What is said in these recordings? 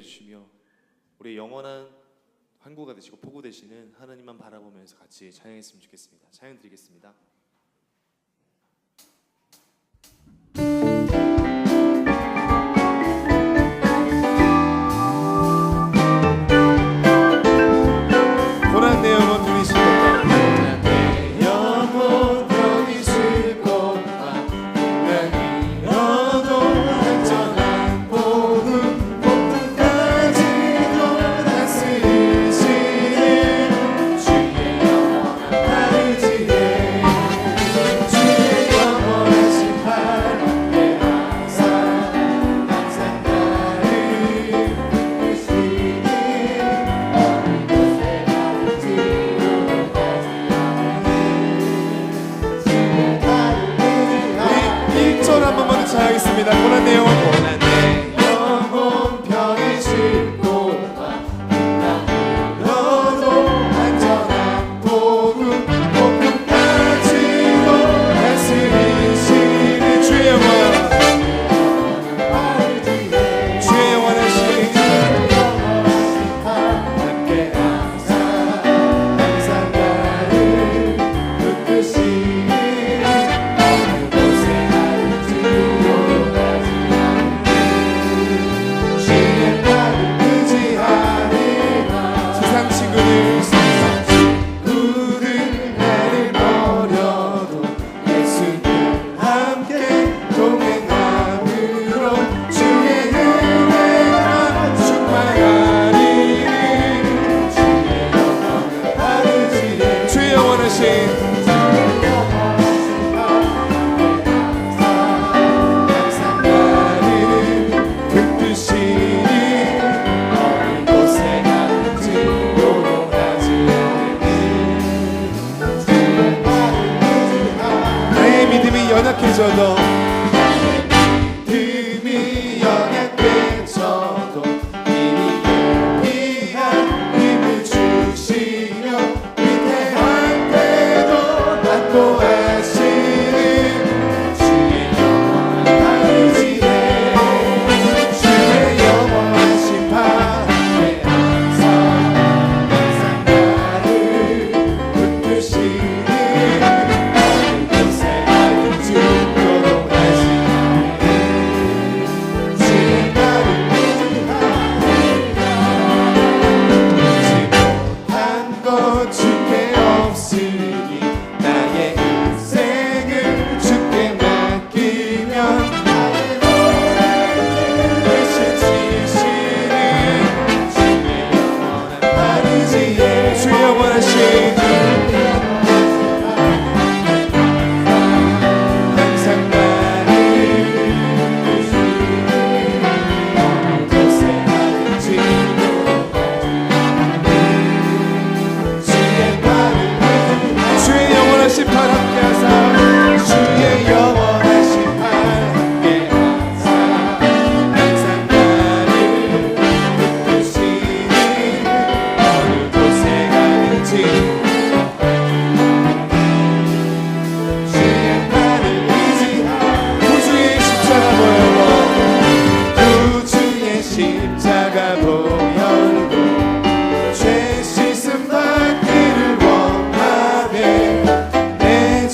해주시며 우리의 영원한 환구가 되시고 포구 되시는 하나님만 바라보면서 같이 찬양했으면 좋겠습니다. 찬양 드리겠습니다. 고난 내 영혼 편히 쉴 곳과 고난 내 영혼 편히 쉴 곳과 인간이 잃어도 안전한 복음 복음까지도 다스리시는 주의 영원한 발지에 주의 영원하신 발에 항상 나를 이끄시니 한 번만 더 하겠습니다. 고난 내 영혼 고난 내 영혼 편히 쉴 곳과 너도 안전한 복음 복음까지도 다스리시는 주의 영원 주의 영원하신 함께 항상 나를 붙드시니 연약해져도 믿음이 연약해져도 이미 예비한 힘을 주시며 위태한 때도 안고 하시는 주의 영원한 발지에 주의 영원하신 발에 항상 나를 붙드시니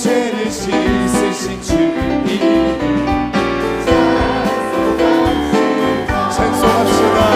죄를 씻으신 주님 찬송합시다.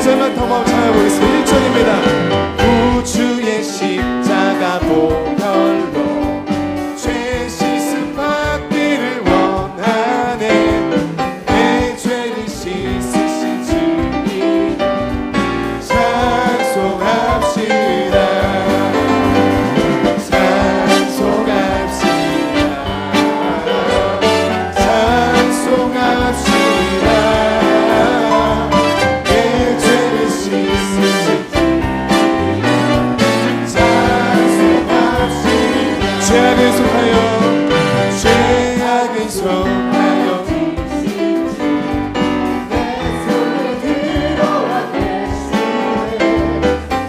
1절만 더 마음 찬양해보겠습니다. 1절입니다. 구주의 십자가 보혈로 죄 씻음 받기를 원하네. 내 죄를 씻으신 주님 찬송합시다. 죄악을 속하여 내 손을 들어와 대신해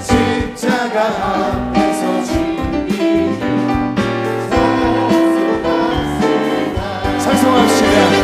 십자가 앞에서 주님 찬송합시다.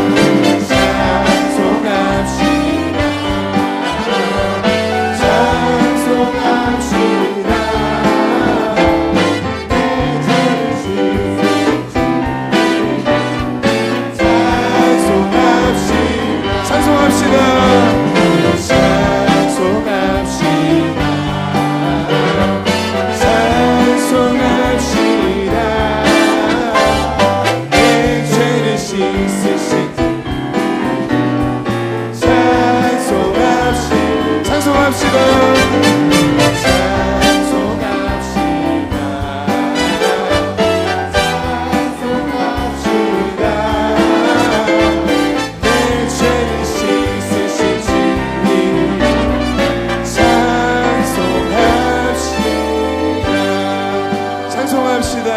찬송합시다.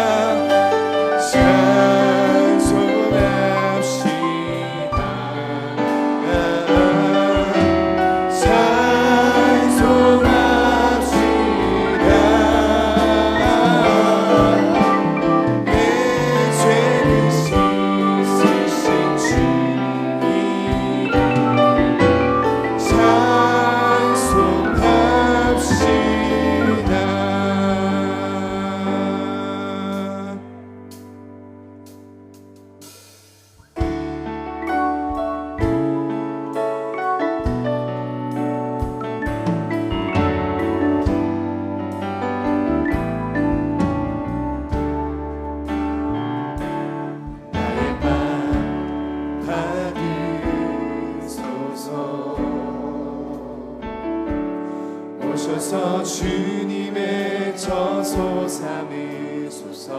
오셔서 주님의 저소 삼으소서.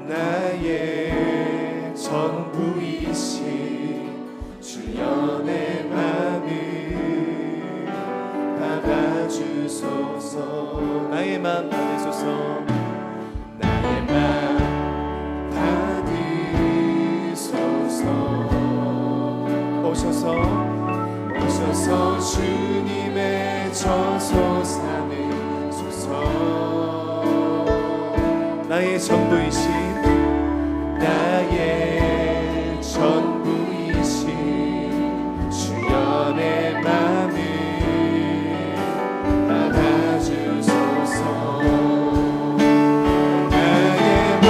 나의 전부이신 주연의 맘을 받아주소서. 나의 맘 받으소서. 나의 맘 오셔서 주님의 저소 삼으소서. 나의 전부이신 주연의 맘을 받아주소서. 나의 맘을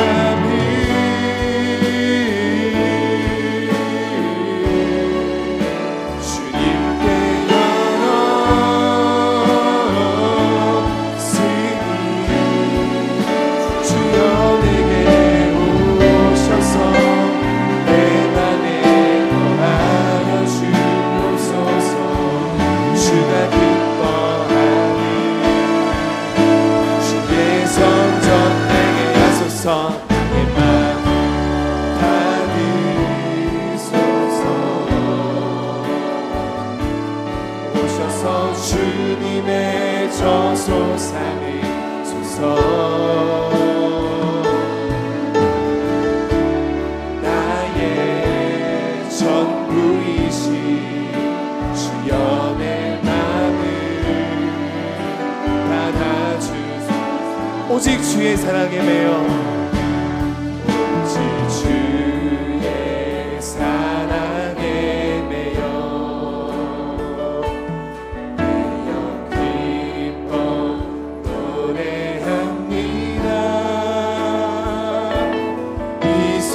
주님의 저소 삼으소서. 나의 전부이신 주연의 맘을 받아주소서. 오직 주의 사랑에 매여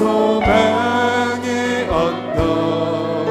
소망의 언덕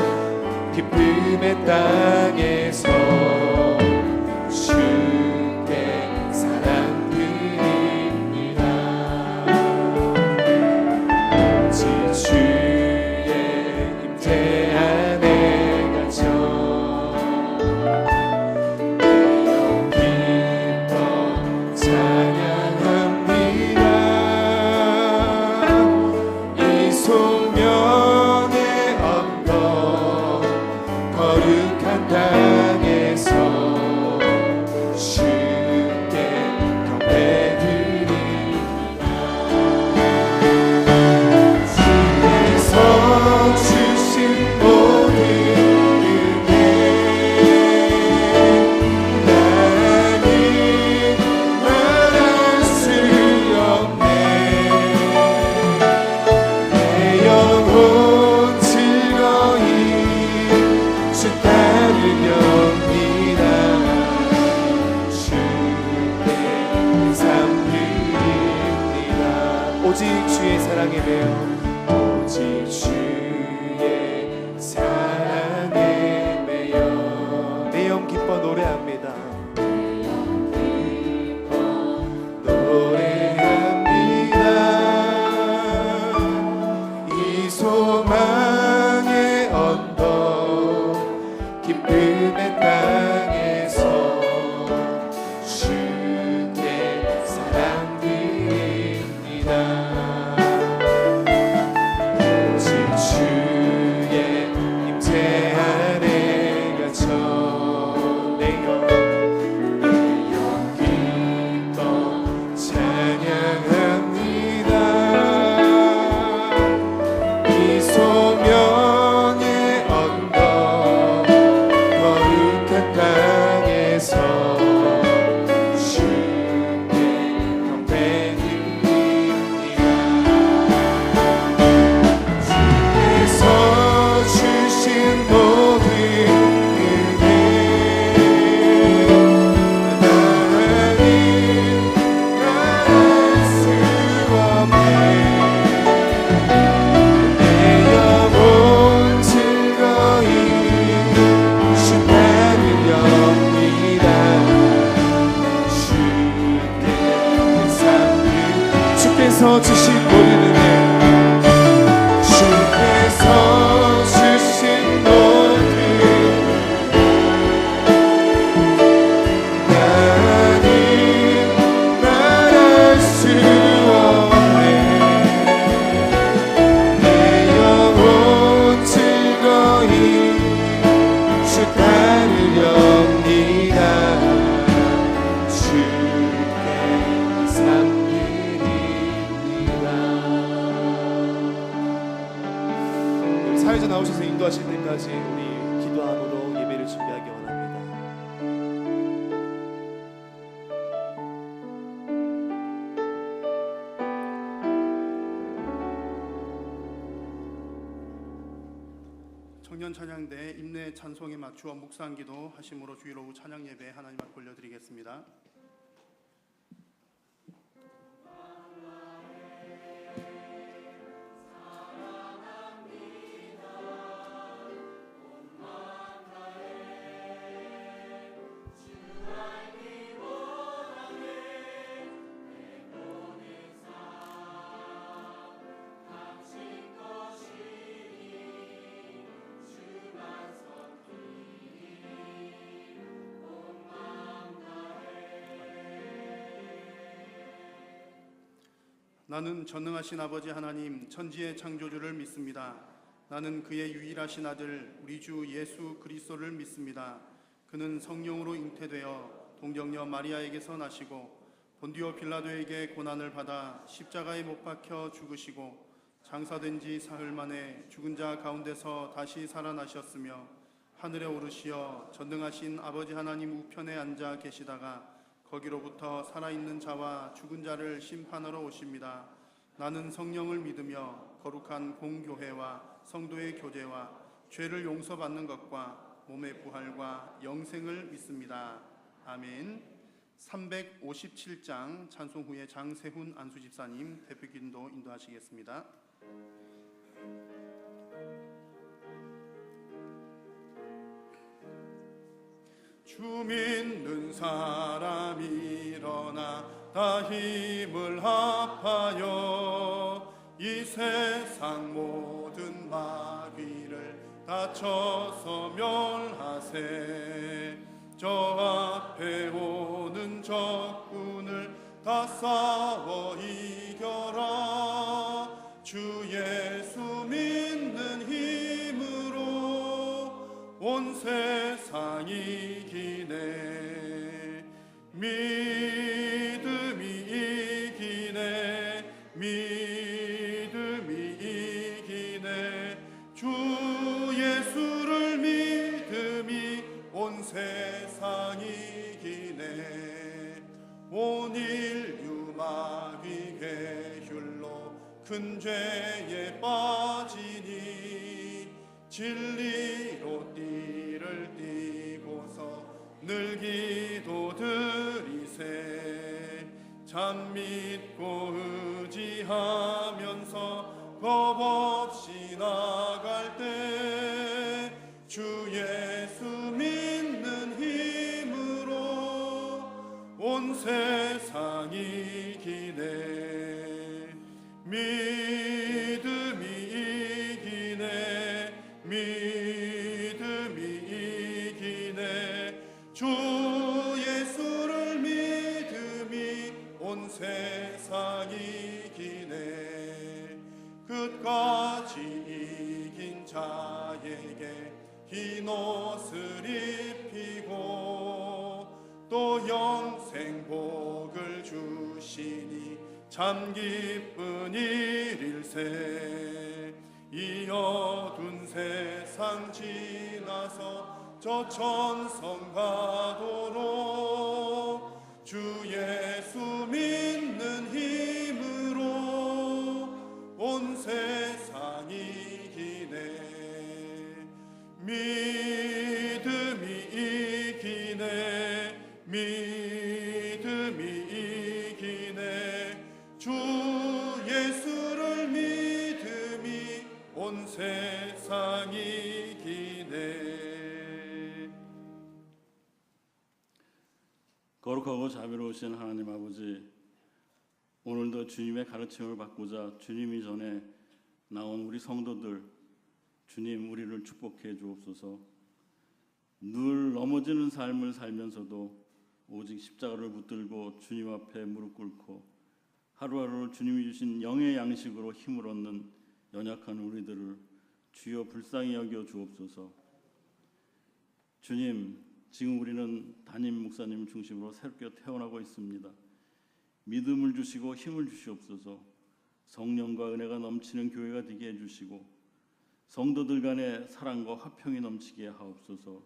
소명의 언덕 거룩한 땅에서 주께 경배드립니다. 주께서 주신 모든 은혜 하나님 말할 수 없네. 내 영혼 즐거이 주 따르렵니다. 주께 감사합니다. 주께서 주신 모든 은혜, 주께서 주신 모든 하나님 말할 수 없네. 내 영혼 즐거이 주 따르렵니다. 주께 감사드립니다. 사회자 나오셔서 인도하실 때까지 우리 기도함으로 예배를 준비하기 원합니다. 청년 찬양대 임내 찬송에 맞추어 묵상기도 하심으로 주일 오후 찬양 예배 하나님 앞 올려드리겠습니다. 나는 전능하신 아버지 하나님 천지의 창조주를 믿습니다. 나는 그의 유일하신 아들 우리 주 예수 그리스도를 믿습니다. 그는 성령으로 잉태되어 동정녀 마리아에게서 나시고 본디오 빌라도에게 고난을 받아 십자가에 못 박혀 죽으시고 장사된 지 사흘 만에 죽은 자 가운데서 다시 살아나셨으며 하늘에 오르시어 전능하신 아버지 하나님 우편에 앉아 계시다가 거기로부터 살아있는 자와 죽은 자를 심판하러 오십니다. 나는 성령을 믿으며 거룩한 공교회와 성도의 교제와 죄를 용서받는 것과 몸의 부활과 영생을 믿습니다. 아멘. 357장 찬송 후에 장세훈 안수집사님 대표기도 인도하시겠습니다. 주 믿는 사람 일어나 다 힘을 합하여 이 세상 모든 마귀를 다쳐서 멸하세. 저 앞에 오는 적군을 다 싸워 이겨라. 주 예수 믿는 힘으로 온 세상 이기네. 믿음이 이기네. 믿음이 이기네. 주 예수를 믿음이 온 세상 이기네. 온 인류 마귀 괴휼로 큰 죄에 빠지니 진리로 띠를 띠고서 늘 기도드리세. 참 믿고 의지하면서 겁없이 나갈 때 주 예수 믿는 힘으로 온 세상 이기네. 믿음이 이기네. 믿음이 이기네. 주 예수를 믿음이 온 세상 이기네. 끝까지 이긴 자에게 흰 옷을 입히고 또 영생 복을 주시니 참 기쁜 일일세. 이 어두운 세상 지나서 저 천성 가도록 주 예수 믿는 힘으로 온 세상이 이기네. 믿음이 이기네. 믿음이 이기네. 주 예수를 믿음이 온 세상이 이기네. 거룩하고 자비로우신 하나님 아버지, 오늘도 주님의 가르침을 받고자 주님이 전에 나온 우리 성도들, 주님 우리를 축복해 주옵소서. 늘 넘어지는 삶을 살면서도 오직 십자가를 붙들고 주님 앞에 무릎 꿇고 하루하루 주님이 주신 영의 양식으로 힘을 얻는 연약한 우리들을 주여 불쌍히 여겨 주옵소서. 주님, 지금 우리는 담임 목사님 중심으로 새롭게 태어나고 있습니다. 믿음을 주시고 힘을 주시옵소서. 성령과 은혜가 넘치는 교회가 되게 해주시고 성도들 간의 사랑과 화평이 넘치게 하옵소서.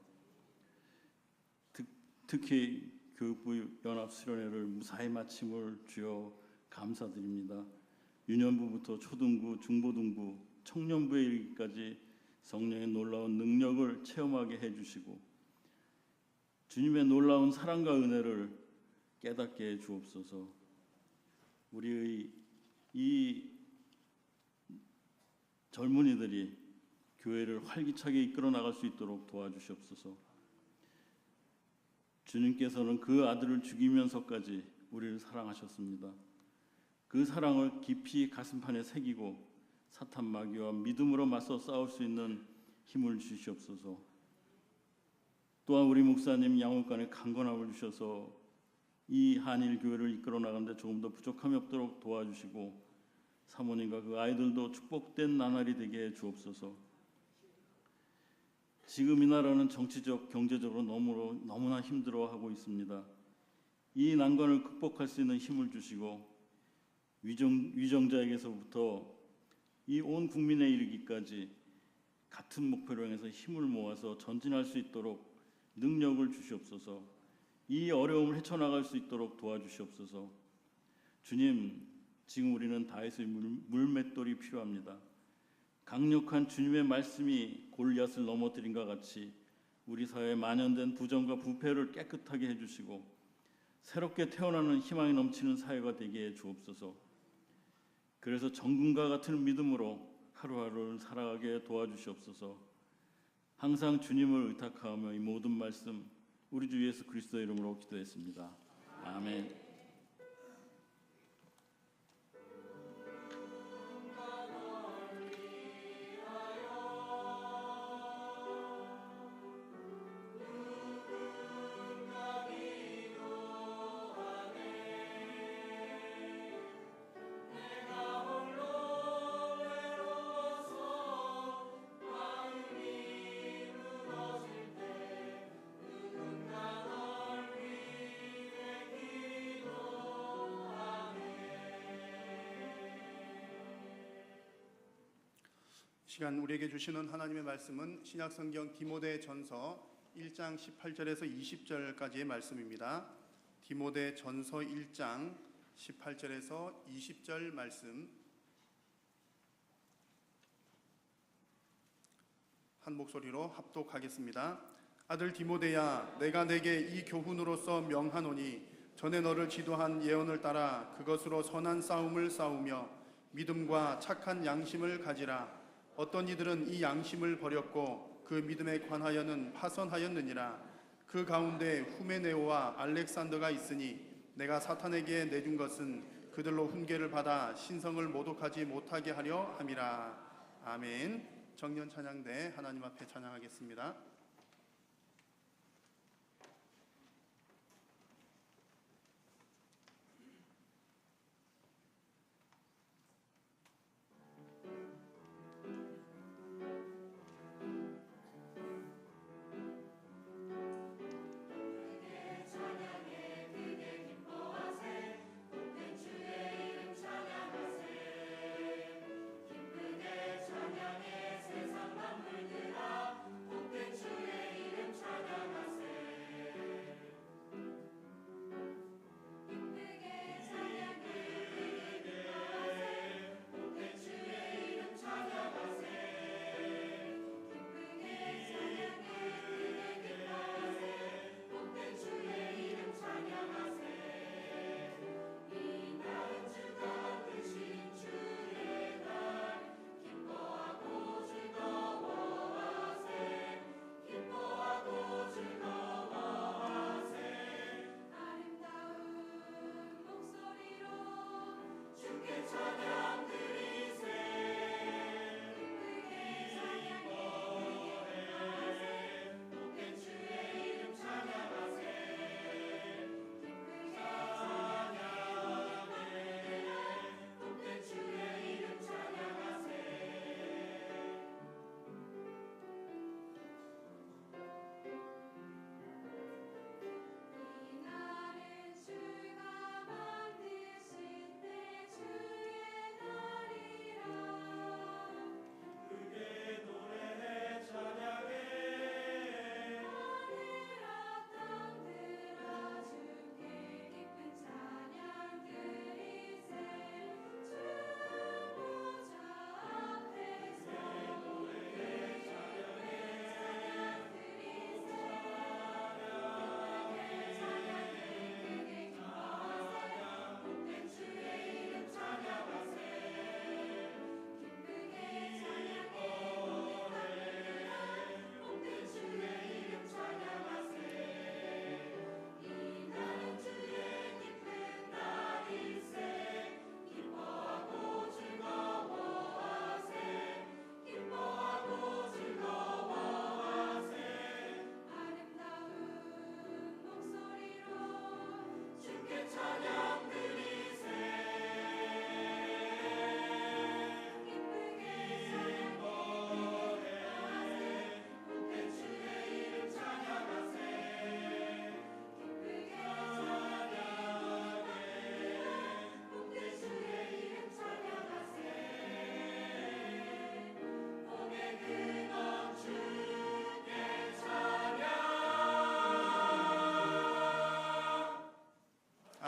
특히 교육부 연합수련회를 무사히 마침을 주여 감사드립니다. 유년부부터 초등부, 중고등부, 청년부에 이르기까지 성령의 놀라운 능력을 체험하게 해주시고 주님의 놀라운 사랑과 은혜를 깨닫게 해 주옵소서. 우리의 이 젊은이들이 교회를 활기차게 이끌어 나갈 수 있도록 도와주시옵소서. 주님께서는 그 아들을 죽이면서까지 우리를 사랑하셨습니다. 그 사랑을 깊이 가슴판에 새기고 사탄 마귀와 믿음으로 맞서 싸울 수 있는 힘을 주시옵소서. 또한 우리 목사님 양육관에 강건함을 주셔서 이 한일 교회를 이끌어 나가는데 조금 더 부족함이 없도록 도와주시고 사모님과 그 아이들도 축복된 나날이 되게 해 주옵소서. 지금 이 나라는 정치적, 경제적으로 너무나 힘들어하고 있습니다. 이 난관을 극복할 수 있는 힘을 주시고 위정자에게서부터 이 온 국민에 이르기까지 같은 목표를 향해서 힘을 모아서 전진할 수 있도록 능력을 주시옵소서. 이 어려움을 헤쳐나갈 수 있도록 도와주시옵소서. 주님, 지금 우리는 다윗의 물맷돌이 필요합니다. 강력한 주님의 말씀이 골리앗을 넘어뜨린과 같이 우리 사회에 만연된 부정과 부패를 깨끗하게 해주시고 새롭게 태어나는 희망이 넘치는 사회가 되게 해 주옵소서. 그래서 정금과 같은 믿음으로 하루하루를 살아가게 도와주시옵소서. 항상 주님을 의탁하며 이 모든 말씀 우리 주 예수 그리스도의 이름으로 기도했습니다. 아멘. 시간 우리에게 주시는 하나님의 말씀은 신약성경 디모데전서 1장 18절에서 20절까지의 말씀입니다. 디모데전서 1장 18절에서 20절 말씀 한 목소리로 합독하겠습니다. 아들 디모데야, 내가 내게 이 교훈으로서 명하노니 전에 너를 지도한 예언을 따라 그것으로 선한 싸움을 싸우며 믿음과 착한 양심을 가지라. 어떤 이들은 이 양심을 버렸고 그 믿음에 관하여는 파선하였느니라. 그 가운데 후메네오와 알렉산더가 있으니 내가 사탄에게 내준 것은 그들로 훈계를 받아 신성을 모독하지 못하게 하려 함이라. 아멘. 정년 찬양대 하나님 앞에 찬양하겠습니다. 찬양하세 기쁘게 찬양하세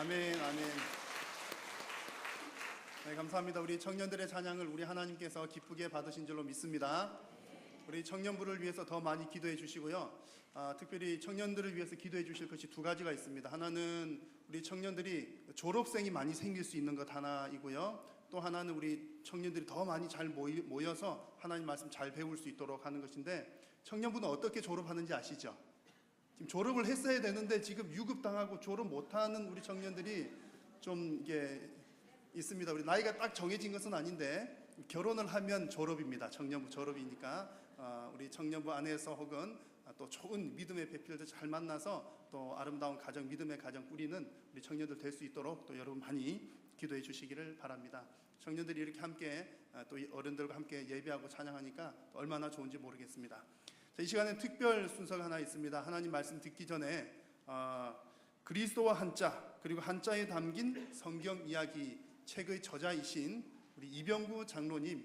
아멘, 아멘. 네, 감사합니다. 우리 청년들의 찬양을 우리 하나님께서 기쁘게 받으신 줄로 믿습니다. 우리 청년부를 위해서 더 많이 기도해 주시고요. 특별히 청년들을 위해서 기도해 주실 것이 두 가지가 있습니다. 하나는 우리 청년들이 졸업생이 많이 생길 수 있는 것 하나이고요. 또 하나는 우리 청년들이 더 많이 잘 모여서 하나님 말씀 잘 배울 수 있도록 하는 것인데, 청년부는 어떻게 졸업하는지 아시죠? 지금 졸업을 했어야 되는데 지금 유급당하고 졸업 못하는 우리 청년들이 좀 이게 있습니다. 우리 나이가 딱 정해진 것은 아닌데 결혼을 하면 졸업입니다. 청년부 졸업이니까 우리 청년부 안에서 혹은 또 좋은 믿음의 배필들 잘 만나서 또 아름다운 가정, 믿음의 가정 꾸리는 우리 청년들 될 수 있도록 또 여러분 많이 기도해 주시기를 바랍니다. 청년들이 이렇게 함께 또 어른들과 함께 예배하고 찬양하니까 얼마나 좋은지 모르겠습니다. 자, 이 시간에 특별 순서가 하나 있습니다. 하나님 말씀 듣기 전에 그리스도와 한자, 그리고 한자에 담긴 성경 이야기 책의 저자이신 우리 이병구 장로님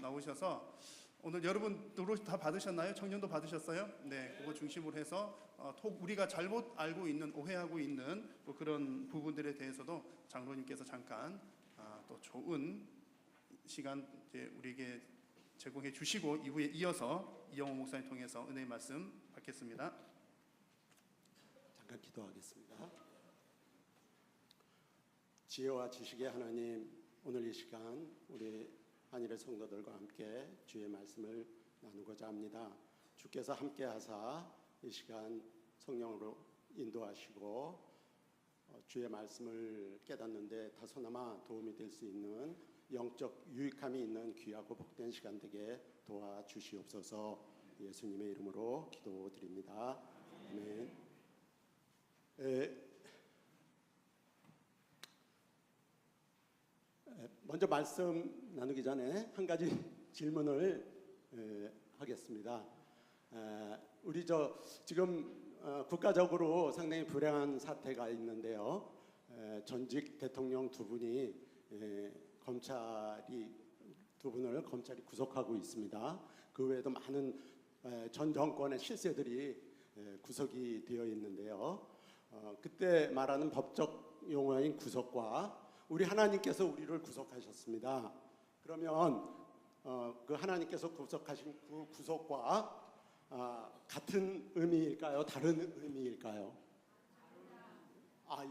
나오셔서, 오늘 여러분도 다 받으셨나요? 청년도 받으셨어요? 네, 그거 중심으로 해서 우리가 잘못 알고 있는, 오해하고 있는 또 그런 부분들에 대해서도 장로님께서 잠깐 또 좋은 시간 우리에게 제공해 주시고, 이후에 이어서 이영호 목사님 통해서 은혜의 말씀 받겠습니다. 잠깐 기도하겠습니다. 지혜와 지식의 하나님, 오늘 이 시간 우리 한일의 성도들과 함께 주의 말씀을 나누고자 합니다. 주께서 함께 하사 이 시간 성령으로 인도하시고 주의 말씀을 깨닫는데 다소나마 도움이 될 수 있는 영적 유익함이 있는 귀하고 복된 시간 되게 도와주시옵소서. 예수님의 이름으로 기도드립니다. 아멘. 먼저 말씀 나누기 전에 한 가지 질문을 하겠습니다. 우리 지금 국가적으로 상당히 불행한 사태가 있는데요. 전직 대통령 두 분이 두 분을 검찰이 구속하고 있습니다. 그 외에도 많은 전 정권의 실세들이 구속이 되어 있는데요. 그때 말하는 법적 용어인 구속과 우리 하나님께서 우리를 구속하셨습니다. 그러면 그 하나님께서 구속하신 그 구속과 같은 의미일까요? 다른 의미일까요?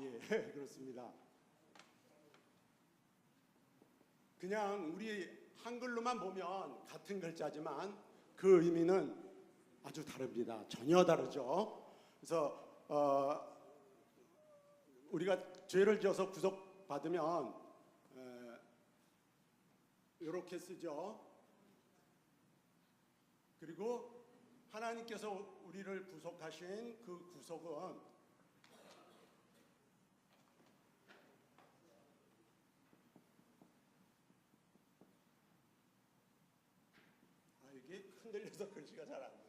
예, 그렇습니다. 그냥 우리 한글로만 보면 같은 글자지만 그 의미는 아주 다릅니다. 전혀 다르죠. 그래서 우리가 죄를 지어서 구속받으면 이렇게 쓰죠. 그리고 하나님께서 우리를 구속하신 그 구속은 이게 흔들려서 글씨가 잘 안 나요.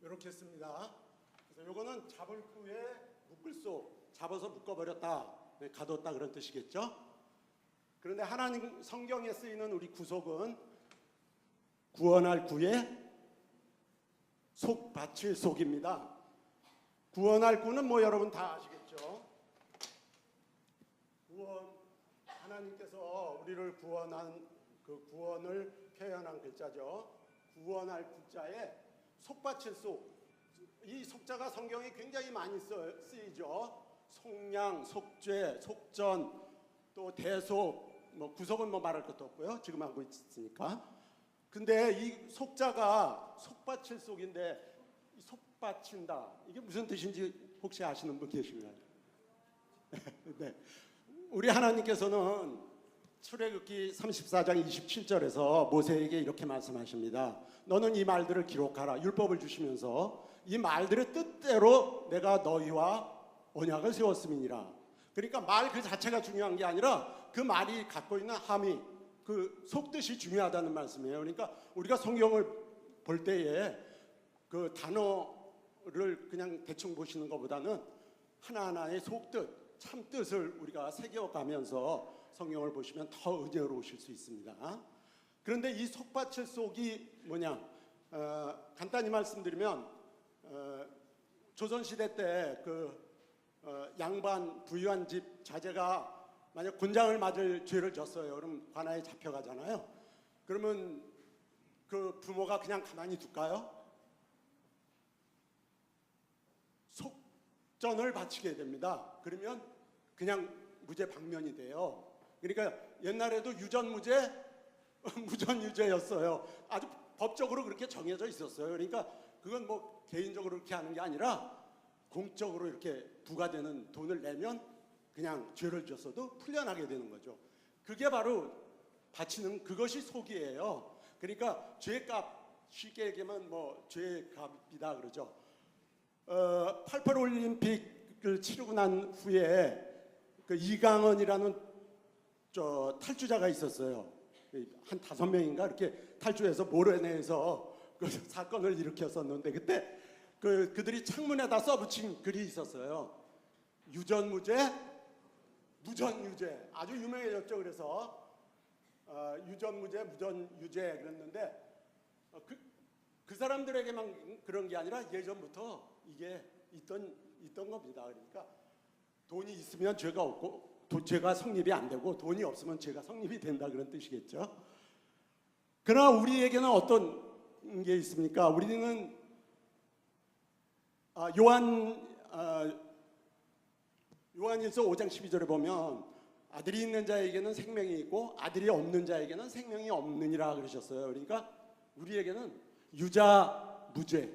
이렇게 씁니다. 그래서 이거는 잡을 후에 묶을 수, 잡아서 묶어버렸다, 가뒀다 그런 뜻이겠죠. 그런데 하나님 성경에 쓰이는 우리 구속은 구원할 구에 속 바칠 속입니다. 구원할 구는 뭐 여러분 다 아시겠죠. 구원, 하나님께서 우리를 구원한 그 구원을 표현한 글자죠. 구원할 구자에 속바칠 속, 이 속자가 성경에 굉장히 많이 쓰이죠. 속량, 속죄, 속전, 또 대속, 뭐 구속은 뭐 말할 것도 없고요. 지금 하고 있으니까. 근데 이 속자가 속바칠 속인데 이 속바친다, 이게 무슨 뜻인지 혹시 아시는 분 계신가요? 네. 우리 하나님께서는 출애굽기 34장 27절에서 모세에게 이렇게 말씀하십니다. 너는 이 말들을 기록하라. 율법을 주시면서 이 말들의 뜻대로 내가 너희와 언약을 세웠음이니라. 그러니까 말 그 자체가 중요한 게 아니라 그 말이 갖고 있는 함의, 그 속뜻이 중요하다는 말씀이에요. 그러니까 우리가 성경을 볼 때에 그 단어를 그냥 대충 보시는 것보다는 하나하나의 속뜻, 참뜻을 우리가 새겨가면서 성경을 보시면 더 은혜로우실 수 있습니다. 그런데 이 속바칠 속이 뭐냐? 간단히 말씀드리면 조선시대 때 양반 부유한 집 자제가 만약 곤장을 맞을 죄를 졌어요. 그럼 관아에 잡혀가잖아요. 그러면 그 부모가 그냥 가만히 둘까요? 속전을 바치게 됩니다. 그러면 그냥 무죄 방면이 돼요. 그러니까 옛날에도 유전무죄, 무전유죄였어요. 아주 법적으로 그렇게 정해져 있었어요. 그러니까 그건 뭐 개인적으로 그렇게 하는 게 아니라 공적으로 이렇게 부과되는 돈을 내면 그냥 죄를 졌어도 풀려나게 되는 거죠. 그게 바로 바치는 그것이 속이에요. 그러니까 죄값, 쉽게 얘기하면 뭐 죄값이다 그러죠. 88 올림픽을 치르고 난 후에 그 이강헌이라는 탈주자가 있었어요. 한 5명인가 이렇게 탈주해서 모래내에서 그 사건을 일으켰었는데 그때 그들이 창문에다 써붙인 글이 있었어요. 유전무죄, 무전유죄. 아주 유명해졌죠. 그래서 유전무죄, 무전유죄 그랬는데 그 사람들에게만 그런 게 아니라 예전부터 이게 있던 겁니다. 그러니까 돈이 있으면 죄가 없고 죄가 성립이 안 되고 돈이 없으면 죄가 성립이 된다 그런 뜻이겠죠. 그러나 우리에게는 어떤 게 있습니까? 우리는 요한일서 5장 12절에 보면 아들이 있는 자에게는 생명이 있고 아들이 없는 자에게는 생명이 없느니라 그러셨어요. 그러니까 우리에게는 유자 무죄,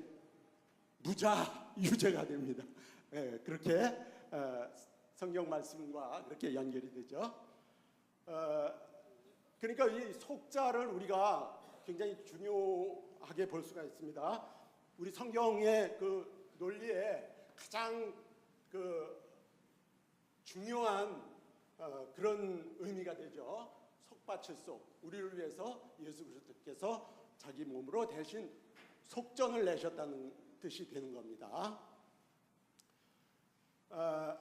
무자 유죄가 됩니다. 네, 그렇게 성경 말씀과 그렇게 연결이 되죠. 그러니까 이 속자를 우리가 굉장히 중요하게 볼 수가 있습니다. 우리 성경의 그 논리에 가장 중요한 그런 의미가 되죠. 속바칠소, 우리를 위해서 예수 그리스도께서 자기 몸으로 대신 속전을 내셨다는 뜻이 되는 겁니다. 한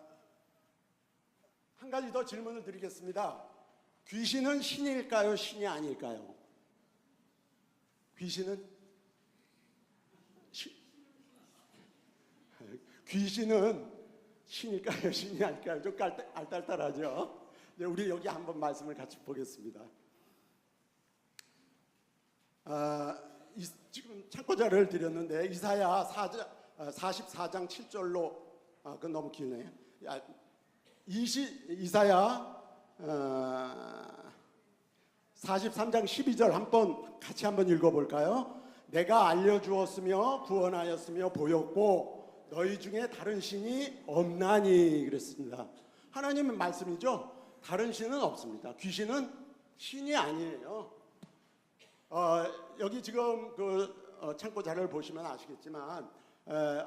가지 더 질문을 드리겠습니다. 귀신은 신일까요? 신이 아닐까요? 귀신은 신일까요? 신이 아닐까요? 좀 알딸딸하죠? 우리 여기 한번 말씀을 같이 보겠습니다. 지금 참고자를 드렸는데 이사야 44장 7절로 그건 너무 길네. 이사야 43장 12절 한번 읽어볼까요? 내가 알려주었으며 구원하였으며 보였고 너희 중에 다른 신이 없나니 그랬습니다. 하나님의 말씀이죠. 다른 신은 없습니다. 귀신은 신이 아니에요. 여기 지금 창고 자료를 보시면 아시겠지만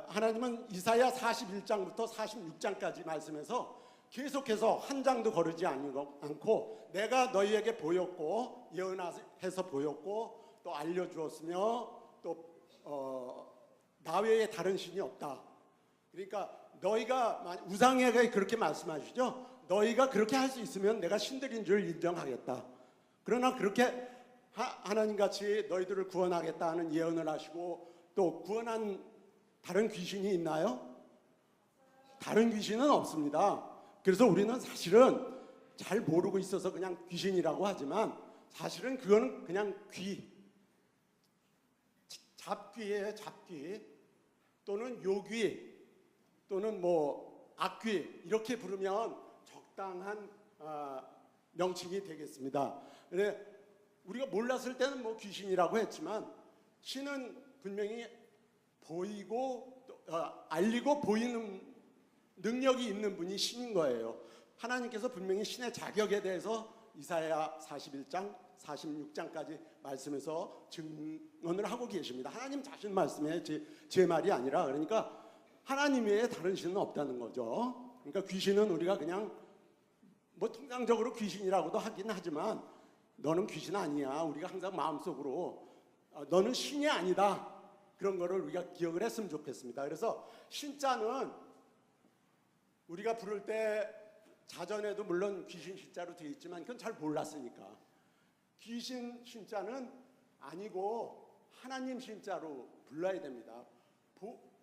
하나님은 이사야 41장부터 46장까지 말씀해서 계속해서 한 장도 거르지 않고 내가 너희에게 보였고 예언해서 보였고 또 알려주었으며 또 나 외에 다른 신이 없다. 그러니까 너희가 우상에게 그렇게 말씀하시죠. 너희가 그렇게 할 수 있으면 내가 신들인 줄 인정하겠다. 그러나 그렇게 하나님같이 너희들을 구원하겠다 하는 예언을 하시고 또 구원한 다른 귀신이 있나요? 다른 귀신은 없습니다. 그래서 우리는 사실은 잘 모르고 있어서 그냥 귀신이라고 하지만 사실은 그거는 그냥 잡귀예요. 잡귀 또는 요귀 또는 뭐 악귀 이렇게 부르면 적당한 명칭이 되겠습니다. 우리가 몰랐을 때는 뭐 귀신이라고 했지만 신은 분명히 보이고 알리고 보이는 능력이 있는 분이 신인 거예요. 하나님께서 분명히 신의 자격에 대해서 이사야 41장 46장까지 말씀에서 증언을 하고 계십니다. 하나님 자신 말씀에 제 말이 아니라 그러니까 하나님 외에 다른 신은 없다는 거죠. 그러니까 귀신은 우리가 그냥 뭐 통상적으로 귀신이라고도 하긴 하지만 너는 귀신 아니야. 우리가 항상 마음속으로 너는 신이 아니다. 그런 거를 우리가 기억을 했으면 좋겠습니다. 그래서 신자는 우리가 부를 때 자전에도 물론 귀신 신자로 되어 있지만 그건 잘 몰랐으니까 귀신 신자는 아니고 하나님 신자로 불러야 됩니다.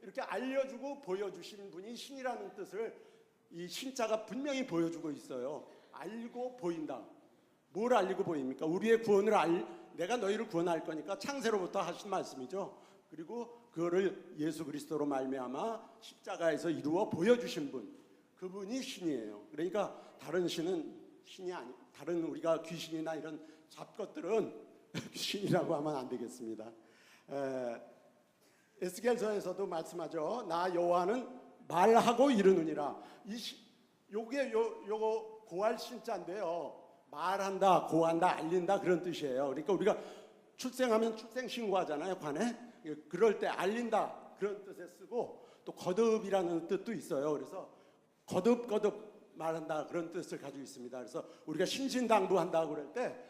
이렇게 알려주고 보여주신 분이 신이라는 뜻을 이 신자가 분명히 보여주고 있어요. 알고 보인다. 뭘 알리고 보입니까? 우리의 구원을 내가 너희를 구원할 거니까 창세로부터 하신 말씀이죠. 그리고 그거를 예수 그리스도로 말미암아 십자가에서 이루어 보여주신 분, 그분이 신이에요. 그러니까 다른 신은 신이 아니, 다른 우리가 귀신이나 이런 잡것들은 귀신이라고 하면 안 되겠습니다. 에스겔서에서도 말씀하죠. 나 여호와는 말하고 이르느니라. 요거 고할 신자인데요. 말한다, 고한다, 알린다 그런 뜻이에요. 그러니까 우리가 출생하면 출생 신고하잖아요, 관에. 그럴 때 알린다 그런 뜻에 쓰고 또 거듭이라는 뜻도 있어요. 그래서 거듭 말한다 그런 뜻을 가지고 있습니다. 그래서 우리가 신신당부한다고 그럴 때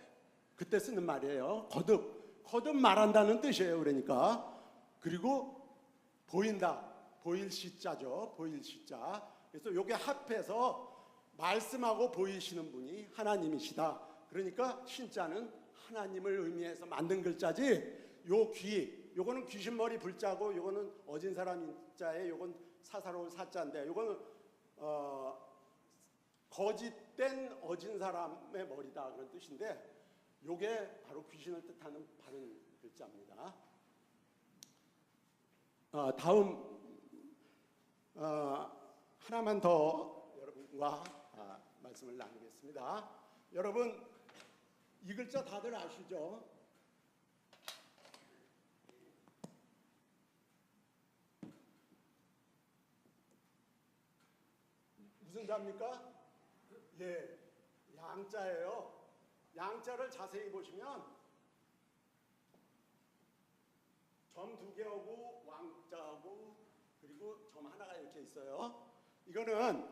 그때 쓰는 말이에요. 거듭 말한다는 뜻이에요. 그러니까 그리고 보인다, 보일 시자죠. 보일 시자. 그래서 요게 합해서 말씀하고 보이시는 분이 하나님이시다. 그러니까 신자는 하나님을 의미해서 만든 글자지. 요거는 귀신머리 불자고 요거는 어진 사람 자에 요건 사사로울 사자인데 요거는 거짓된 어진 사람의 머리다 그런 뜻인데 요게 바로 귀신을 뜻하는 바른 글자입니다. 다음 하나만 더 여러분과 말씀을 나누겠습니다. 여러분 이 글자 다들 아시죠? 무슨 자입니까? 예, 양자예요. 양자를 자세히 보시면 점 2개하고 왕자하고 그리고 점 하나가 이렇게 있어요. 이거는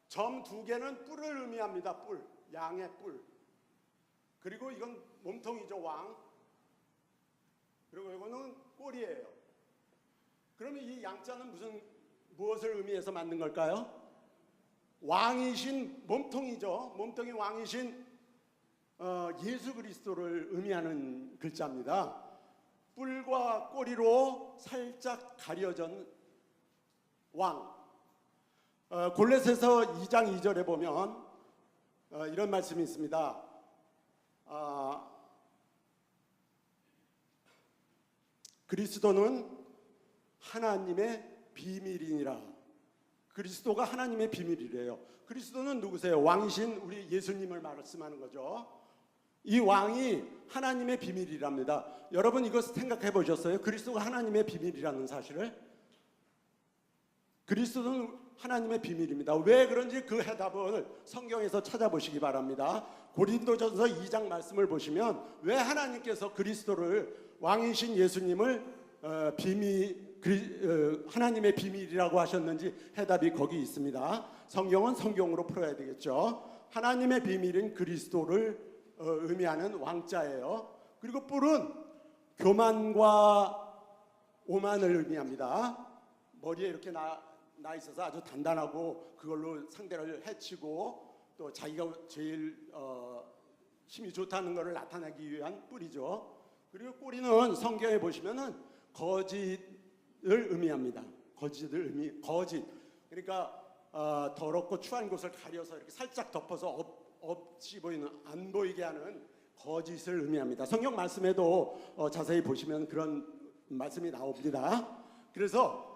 점 2개는 뿔을 의미합니다. 뿔, 양의 뿔. 그리고 이건 몸통이죠, 왕. 그리고 이거는 꼬리예요. 그러면 이 양자는 무엇을 의미해서 만든 걸까요? 왕이신 몸통이죠. 몸통이 왕이신 예수 그리스도를 의미하는 글자입니다. 뿔과 꼬리로 살짝 가려진 왕. 골로새서 2장 2절에 보면 이런 말씀이 있습니다. 그리스도는 하나님의 비밀이니라. 그리스도가 하나님의 비밀이래요. 그리스도는 누구세요? 왕이신 우리 예수님을 말씀하는 거죠. 이 왕이 하나님의 비밀이랍니다. 여러분 이거 생각해 보셨어요? 그리스도가 하나님의 비밀이라는 사실을? 그리스도는 하나님의 비밀입니다. 왜 그런지 그 해답을 성경에서 찾아보시기 바랍니다. 고린도전서 2장 말씀을 보시면 왜 하나님께서 그리스도를 왕이신 예수님을 하나님의 비밀이라고 하셨는지 해답이 거기 있습니다. 성경은 성경으로 풀어야 되겠죠. 하나님의 비밀인 그리스도를 의미하는 왕자예요. 그리고 뿔은 교만과 오만을 의미합니다. 머리에 이렇게 나 있어서 아주 단단하고 그걸로 상대를 해치고 또 자기가 제일 힘이 좋다는 것을 나타내기 위한 뿔이죠. 그리고 꼬리는 성경에 보시면은 거짓을 의미합니다. 거짓. 그러니까 더럽고 추한 곳을 가려서 이렇게 살짝 덮어서 없이 보이는, 안 보이게 하는 거짓을 의미합니다. 성경 말씀에도 자세히 보시면 그런 말씀이 나옵니다. 그래서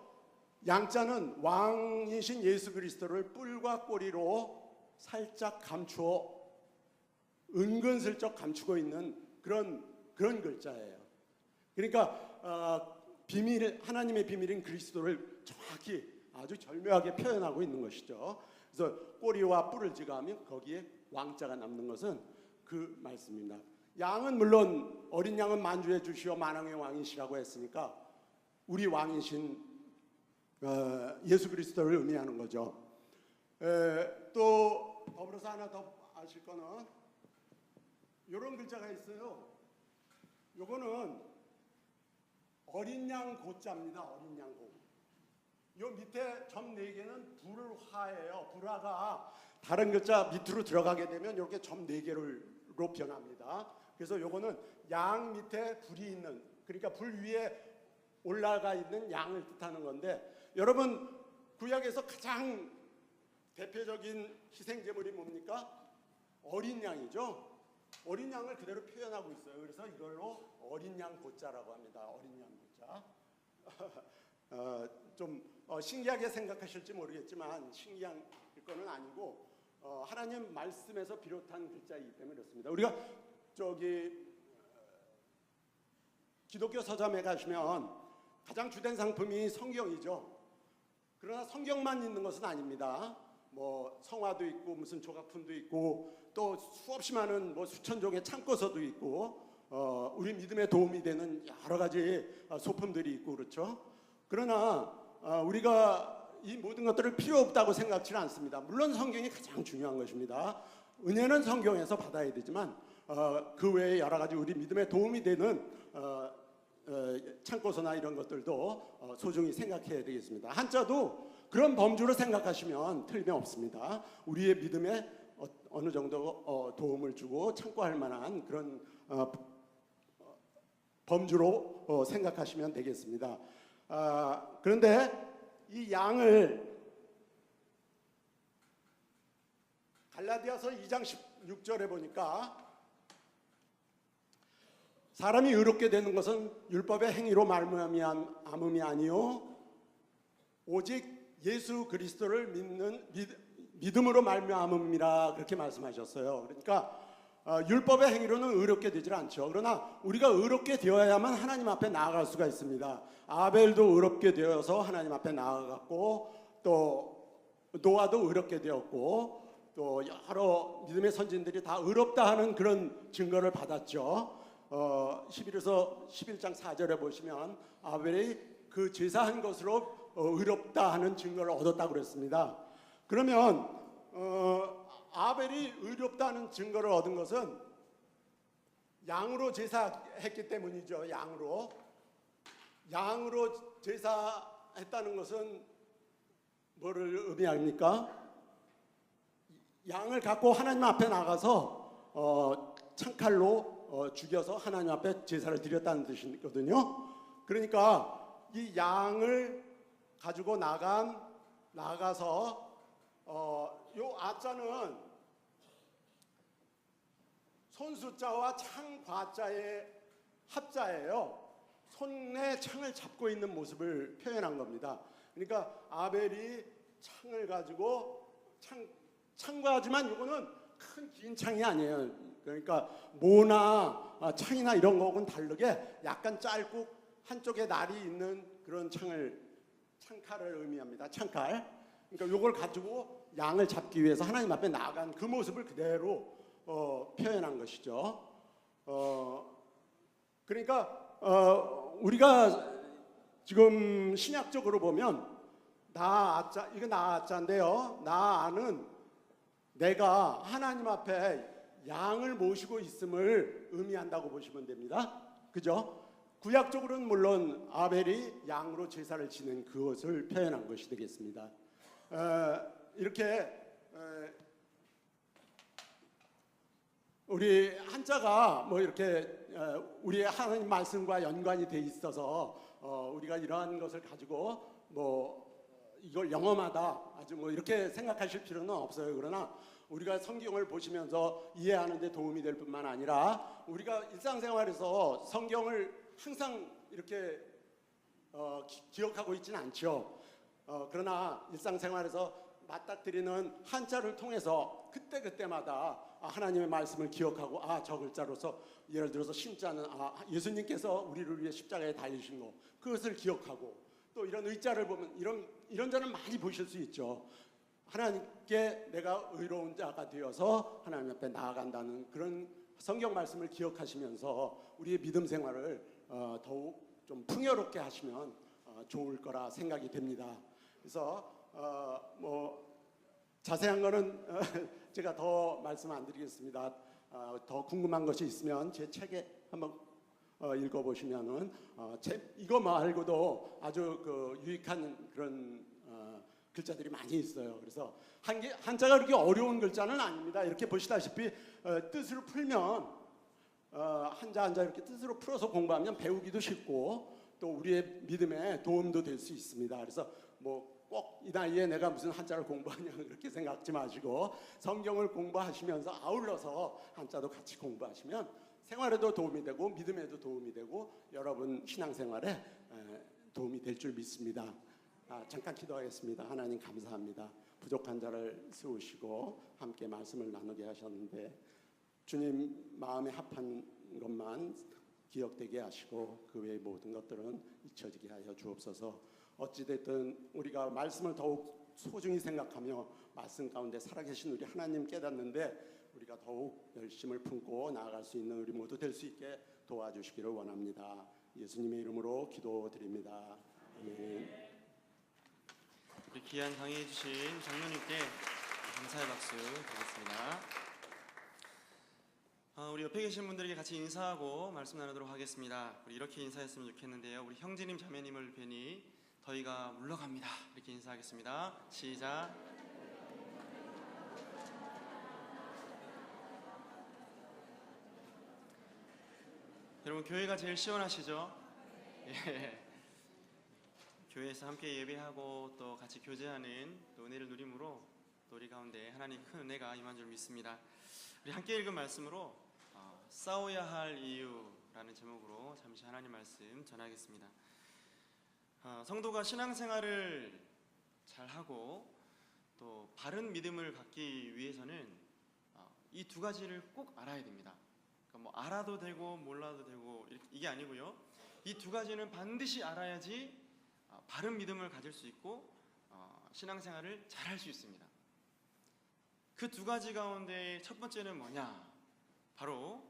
양자는 왕이신 예수 그리스도를 뿔과 꼬리로 살짝 감추어 은근슬쩍 감추고 있는 그런 글자예요. 그러니까 하나님의 비밀인 그리스도를 정확히 아주 절묘하게 표현하고 있는 것이죠. 그래서 꼬리와 뿔을 제거하면 거기에 왕자가 남는 것은 그 말씀입니다. 양은 물론 어린 양은 만주해 주시어 만왕의 왕이시라고 했으니까 우리 왕이신 예수 그리스도를 의미하는 거죠. 또 더불어서 하나 더 아실 거는 이런 글자가 있어요. 요거는 어린 양 고자입니다. 어린 양 고. 요 밑에 점 4개는 불화예요. 불화가 다른 글자 밑으로 들어가게 되면 이렇게 점 4개로 변합니다. 그래서 요거는 양 밑에 불이 있는, 그러니까 불 위에 올라가 있는 양을 뜻하는 건데, 여러분 구약에서 가장 대표적인 희생 제물이 뭡니까? 어린 양이죠. 어린 양을 그대로 표현하고 있어요. 그래서 이걸로 어린 양 보자라고 합니다. 어린 양 보자. 좀 신기하게 생각하실지 모르겠지만 신기한 거는 아니고 하나님 말씀에서 비롯한 글자이기 때문에 그렇습니다. 우리가 기독교 서점에 가시면 가장 주된 상품이 성경이죠. 그러나 성경만 있는 것은 아닙니다. 뭐 성화도 있고 무슨 조각품도 있고 또 수없이 많은 뭐 수천 종의 참고서도 있고 우리 믿음에 도움이 되는 여러 가지 소품들이 있고 그렇죠. 그러나 우리가 이 모든 것들을 필요 없다고 생각지는 않습니다. 물론 성경이 가장 중요한 것입니다. 은혜는 성경에서 받아야 되지만 그 외에 여러 가지 우리 믿음에 도움이 되는 참고서나 이런 것들도 소중히 생각해야 되겠습니다. 한자도 그런 범주로 생각하시면 틀림없습니다. 우리의 믿음에 어느 정도 도움을 주고 참고할 만한 그런 범주로 생각하시면 되겠습니다. 그런데 이 양을 갈라디아서 2장 16절에 보니까 사람이 의롭게 되는 것은 율법의 행위로 말미암음이 아니요 오직 예수 그리스도를 믿음으로 말미암음이라 그렇게 말씀하셨어요. 그러니까 율법의 행위로는 의롭게 되질 않죠. 그러나 우리가 의롭게 되어야만 하나님 앞에 나아갈 수가 있습니다. 아벨도 의롭게 되어서 하나님 앞에 나아갔고 또 노아도 의롭게 되었고 또 여러 믿음의 선진들이 다 의롭다 하는 그런 증거를 받았죠. 11에서 11장 4절에 보시면 아벨이 그 제사한 것으로 의롭다 하는 증거를 얻었다고 그랬습니다. 그러면 아벨이 의롭다 하는 증거를 얻은 것은 양으로 제사했기 때문이죠. 양으로 제사했다는 것은 뭐를 의미합니까? 양을 갖고 하나님 앞에 나가서 창칼로 죽여서 하나님 앞에 제사를 드렸다는 뜻이거든요. 그러니까 이 양을 가지고 나가서 요 아자는 손수자와 창과자의 합자예요. 손에 창을 잡고 있는 모습을 표현한 겁니다. 그러니까 아벨이 창을 가지고 창과하지만 이거는 큰 긴 창이 아니에요. 그러니까 모나 창이나 이런 거하고는 다르게 약간 짧고 한쪽에 날이 있는 그런 창칼을 의미합니다. 창칼. 그러니까 이걸 가지고 양을 잡기 위해서 하나님 앞에 나아간 그 모습을 그대로 표현한 것이죠. 그러니까 우리가 지금 신약적으로 보면 나아자, 이거 나아자인데요. 나아는 내가 하나님 앞에 양을 모시고 있음을 의미한다고 보시면 됩니다. 그죠? 구약적으로는 물론 아벨이 양으로 제사를 지낸 그것을 표현한 것이 되겠습니다. 이렇게 우리 한자가 뭐 이렇게 우리의 하나님 말씀과 연관이 돼 있어서 우리가 이러한 것을 가지고 뭐 이걸 영험하다 아주 뭐 이렇게 생각하실 필요는 없어요. 그러나 우리가 성경을 보시면서 이해하는 데 도움이 될 뿐만 아니라 우리가 일상생활에서 성경을 항상 이렇게 기억하고 있지는 않죠. 그러나 일상생활에서 맞닥뜨리는 한자를 통해서 그때마다 하나님의 말씀을 기억하고 저 글자로서 예를 들어서 신자는 예수님께서 우리를 위해 십자가에 달리신 거 그것을 기억하고 또 이런 의자를 보면 이런 자는 많이 보실 수 있죠. 하나님께 내가 의로운 자가 되어서 하나님 앞에 나아간다는 그런 성경 말씀을 기억하시면서 우리의 믿음 생활을 더욱 좀 풍요롭게 하시면 좋을 거라 생각이 됩니다. 그래서 뭐 자세한 거는 제가 더 말씀 안 드리겠습니다. 더 궁금한 것이 있으면 제 책에 한번 읽어보시면은 이거 말고도 아주 그 유익한 그런 글자들이 많이 있어요. 그래서 한자가 그렇게 어려운 글자는 아닙니다. 이렇게 보시다시피 뜻을 풀면 한자 한자 이렇게 뜻으로 풀어서 공부하면 배우기도 쉽고 또 우리의 믿음에 도움도 될 수 있습니다. 그래서 뭐 꼭 이 나이에 내가 무슨 한자를 공부하냐 그렇게 생각하지 마시고 성경을 공부하시면서 아울러서 한자도 같이 공부하시면 생활에도 도움이 되고 믿음에도 도움이 되고 여러분 신앙생활에 도움이 될 줄 믿습니다. 잠깐 기도하겠습니다. 하나님 감사합니다. 부족한 자를 세우시고 함께 말씀을 나누게 하셨는데 주님 마음에 합한 것만 기억되게 하시고 그 외의 모든 것들은 잊혀지게 하여 주옵소서. 어찌됐든 우리가 말씀을 더욱 소중히 생각하며 말씀 가운데 살아계신 우리 하나님 깨닫는데 우리가 더욱 열심을 품고 나아갈 수 있는 우리 모두 될 수 있게 도와주시기를 원합니다. 예수님의 이름으로 기도드립니다. 아멘. 우리 귀한 강의해 주신 장로님께 감사의 박수 드리겠습니다. 우리 옆에 계신 분들에게 같이 인사하고 말씀 나누도록 하겠습니다. 우리 이렇게 인사했으면 좋겠는데요. 우리 형제님 자매님을 뵈니 저희가 물러갑니다. 이렇게 인사하겠습니다. 시작. 여러분 교회가 제일 시원하시죠? 예. 교회에서 함께 예배하고 또 같이 교제하는 또 은혜를 누림으로 또 우리 가운데 하나님 큰 은혜가 임한 줄 믿습니다. 우리 함께 읽은 말씀으로 싸워야 할 이유라는 제목으로 잠시 하나님 말씀 전하겠습니다. 성도가 신앙생활을 잘하고 또 바른 믿음을 갖기 위해서는 이 두 가지를 꼭 알아야 됩니다. 그러니까 뭐 알아도 되고 몰라도 되고 이게 아니고요. 이 두 가지는 반드시 알아야지 바른 믿음을 가질 수 있고 신앙생활을 잘할 수 있습니다. 그 두 가지 가운데 첫 번째는 뭐냐? 바로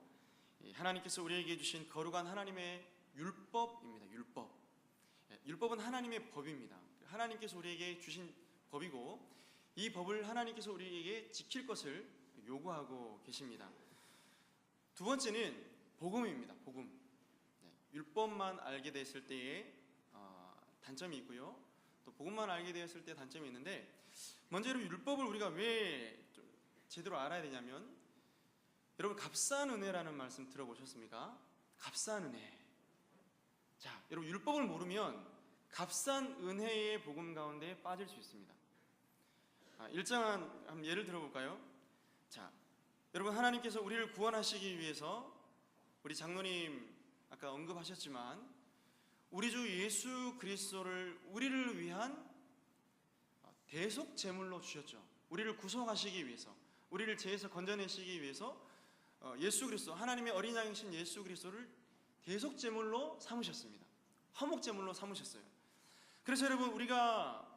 하나님께서 우리에게 주신 거룩한 하나님의 율법입니다. 율법은 하나님의 법입니다. 하나님께서 우리에게 주신 법이고 이 법을 하나님께서 우리에게 지킬 것을 요구하고 계십니다. 두 번째는 복음입니다. 복음. 율법만 알게 됐을 때에 단점이 있고요. 또 복음만 알게 되었을 때 단점이 있는데 먼저 율법을 우리가 왜 좀 제대로 알아야 되냐면 여러분 값싼 은혜라는 말씀 들어보셨습니까? 값싼 은혜. 자, 여러분 율법을 모르면 값싼 은혜의 복음 가운데 빠질 수 있습니다. 일정한 한번 예를 들어볼까요? 자, 여러분 하나님께서 우리를 구원하시기 위해서 우리 장로님 아까 언급하셨지만 우리 주 예수 그리스도를 우리를 위한 대속 제물로 주셨죠. 우리를 구속하시기 위해서, 우리를 죄에서 건져내시기 위해서 예수 그리스도, 하나님의 어린 양이신 예수 그리스도를 대속 제물로 삼으셨습니다. 화목 제물로 삼으셨어요. 그래서 여러분 우리가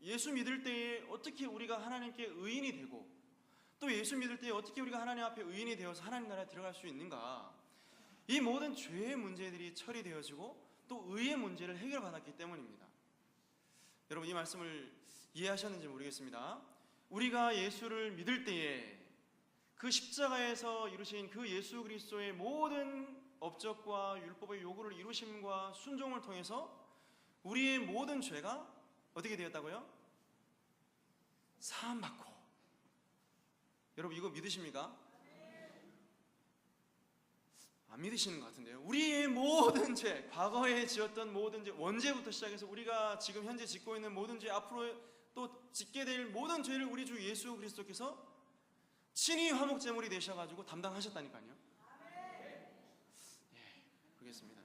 예수 믿을 때에 어떻게 우리가 하나님께 의인이 되고 또 예수 믿을 때에 어떻게 우리가 하나님 앞에 의인이 되어서 하나님 나라에 들어갈 수 있는가? 이 모든 죄의 문제들이 처리되어지고 또 의의 문제를 해결받았기 때문입니다. 여러분 이 말씀을 이해하셨는지 모르겠습니다. 우리가 예수를 믿을 때에 그 십자가에서 이루신 그 예수 그리스도의 모든 업적과 율법의 요구를 이루심과 순종을 통해서 우리의 모든 죄가 어떻게 되었다고요? 사함받고. 여러분 이거 믿으십니까? 안 믿으시는 것 같은데요. 우리의 모든 죄, 과거에 지었던 모든 죄, 원죄부터 시작해서 우리가 지금 현재 짓고 있는 모든 죄, 앞으로 또 짓게 될 모든 죄를 우리 주 예수 그리스도께서 친히 화목제물이 되셔가지고 담당하셨다니까요. 예, 그렇겠습니다.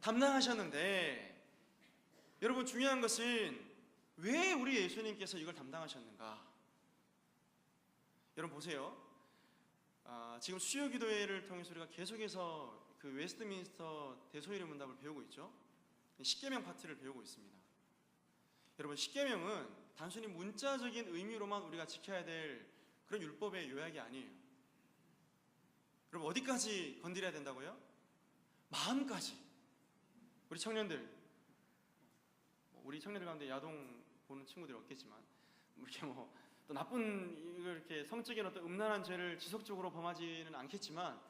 담당하셨는데 여러분 중요한 것은 왜 우리 예수님께서 이걸 담당하셨는가? 여러분 보세요. 지금 수요 기도회를 통해서 우리가 계속해서 그 웨스트민스터 대소일의 문답을 배우고 있죠. 십계명 파트를 배우고 있습니다. 여러분 십계명은 단순히 문자적인 의미로만 우리가 지켜야 될 그런 율법의 요약이 아니에요. 여러분 어디까지 건드려야 된다고요? 마음까지. 우리 청년들, 우리 청년들 가운데 야동 보는 친구들이 없겠지만 이렇게 뭐 또 나쁜 이렇게 성적인 어떤 음란한 죄를 지속적으로 범하지는 않겠지만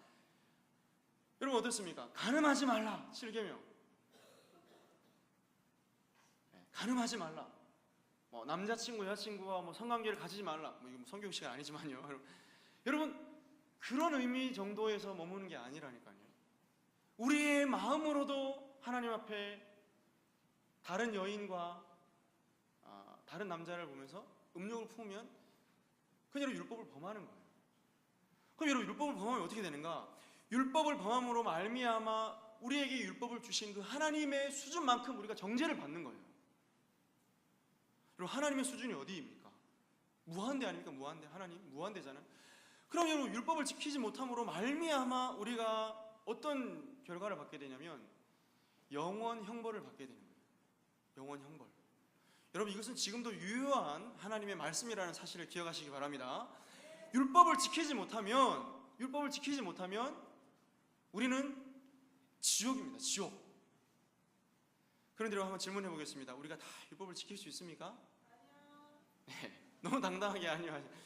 여러분 어떻습니까? 간음하지 말라 7계명. 간음하지 말라. 뭐 남자친구 여자친구와 뭐 성관계를 가지지 말라. 뭐 이거 성교육 시간 아니지만요. 여러분 그런 의미 정도에서 머무는 게 아니라니까요. 우리의 마음으로도 하나님 앞에 다른 여인과 다른 남자를 보면서 음욕을 품으면 그냥 율법을 범하는 거예요. 그럼 여러분, 율법을 범하면 어떻게 되는가? 율법을 범함으로 말미암아 우리에게 율법을 주신 그 하나님의 수준만큼 우리가 정죄를 받는 거예요. 그리고 하나님의 수준이 어디입니까? 무한대 아닙니까? 무한대. 하나님 무한대잖아요. 그럼 여러분, 율법을 지키지 못함으로 말미암아 우리가 어떤 결과를 받게 되냐면 영원 형벌을 받게 되는 거예요. 영원 형벌. 여러분, 이것은 지금도 유효한 하나님의 말씀이라는 사실을 기억하시기 바랍니다. 율법을 지키지 못하면 우리는 지옥입니다. 지옥. 그런데 한번 질문해 보겠습니다. 우리가 다 율법을 지킬 수 있습니까? 네, 너무 당당하게 아니요.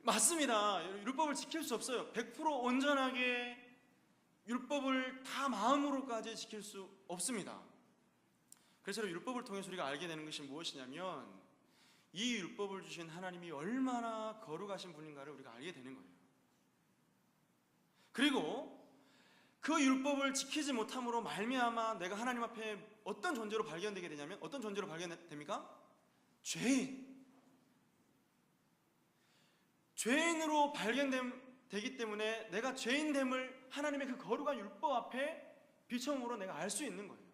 맞습니다. 율법을 지킬 수 없어요. 100% 온전하게 율법을 다 마음으로까지 지킬 수 없습니다. 그래서 율법을 통해서 우리가 알게 되는 것이 무엇이냐면 이 율법을 주신 하나님이 얼마나 거룩하신 분인가를 우리가 알게 되는 거예요. 그리고 그 율법을 지키지 못함으로 말미암아 내가 하나님 앞에 어떤 존재로 발견되게 되냐면 어떤 존재로 발견됩니까? 죄인으로 발견되기 때문에 내가 죄인됨을 하나님의 그 거룩한 율법 앞에 비춰음으로 내가 알 수 있는 거예요.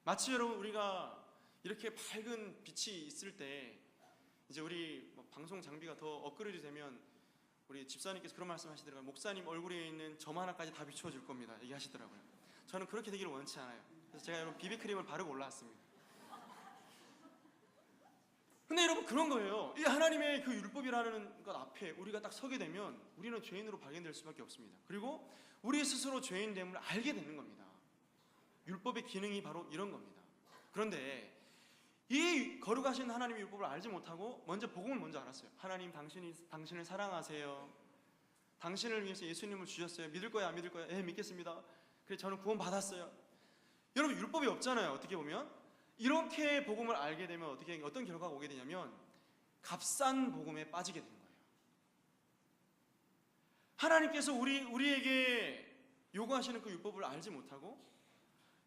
마치 여러분, 우리가 이렇게 밝은 빛이 있을 때 이제 우리 방송 장비가 더 업그레이드 되면 우리 집사님께서 그런 말씀 하시더라고요. 목사님 얼굴에 있는 점 하나까지 다 비춰줄 겁니다, 얘기하시더라고요. 저는 그렇게 되기를 원치 않아요. 그래서 제가 여러분 비비크림을 바르고 올라왔습니다. 근데 여러분, 그런 거예요. 이 하나님의 그 율법이라는 것 앞에 우리가 딱 서게 되면 우리는 죄인으로 발견될 수밖에 없습니다. 그리고 우리 스스로 죄인됨을 알게 되는 겁니다. 율법의 기능이 바로 이런 겁니다. 그런데 이 거룩하신 하나님의 율법을 알지 못하고 먼저 복음을 먼저 알았어요. 하나님, 당신을 사랑하세요. 당신을 위해서 예수님을 주셨어요. 믿을 거야, 안 믿을 거야? 예, 믿겠습니다. 그래, 저는 구원 받았어요. 여러분, 율법이 없잖아요. 어떻게 보면 이렇게 복음을 알게 되면 어떤 결과가 오게 되냐면 값싼 복음에 빠지게 되는 거예요. 하나님께서 우리에게 요구하시는 그 율법을 알지 못하고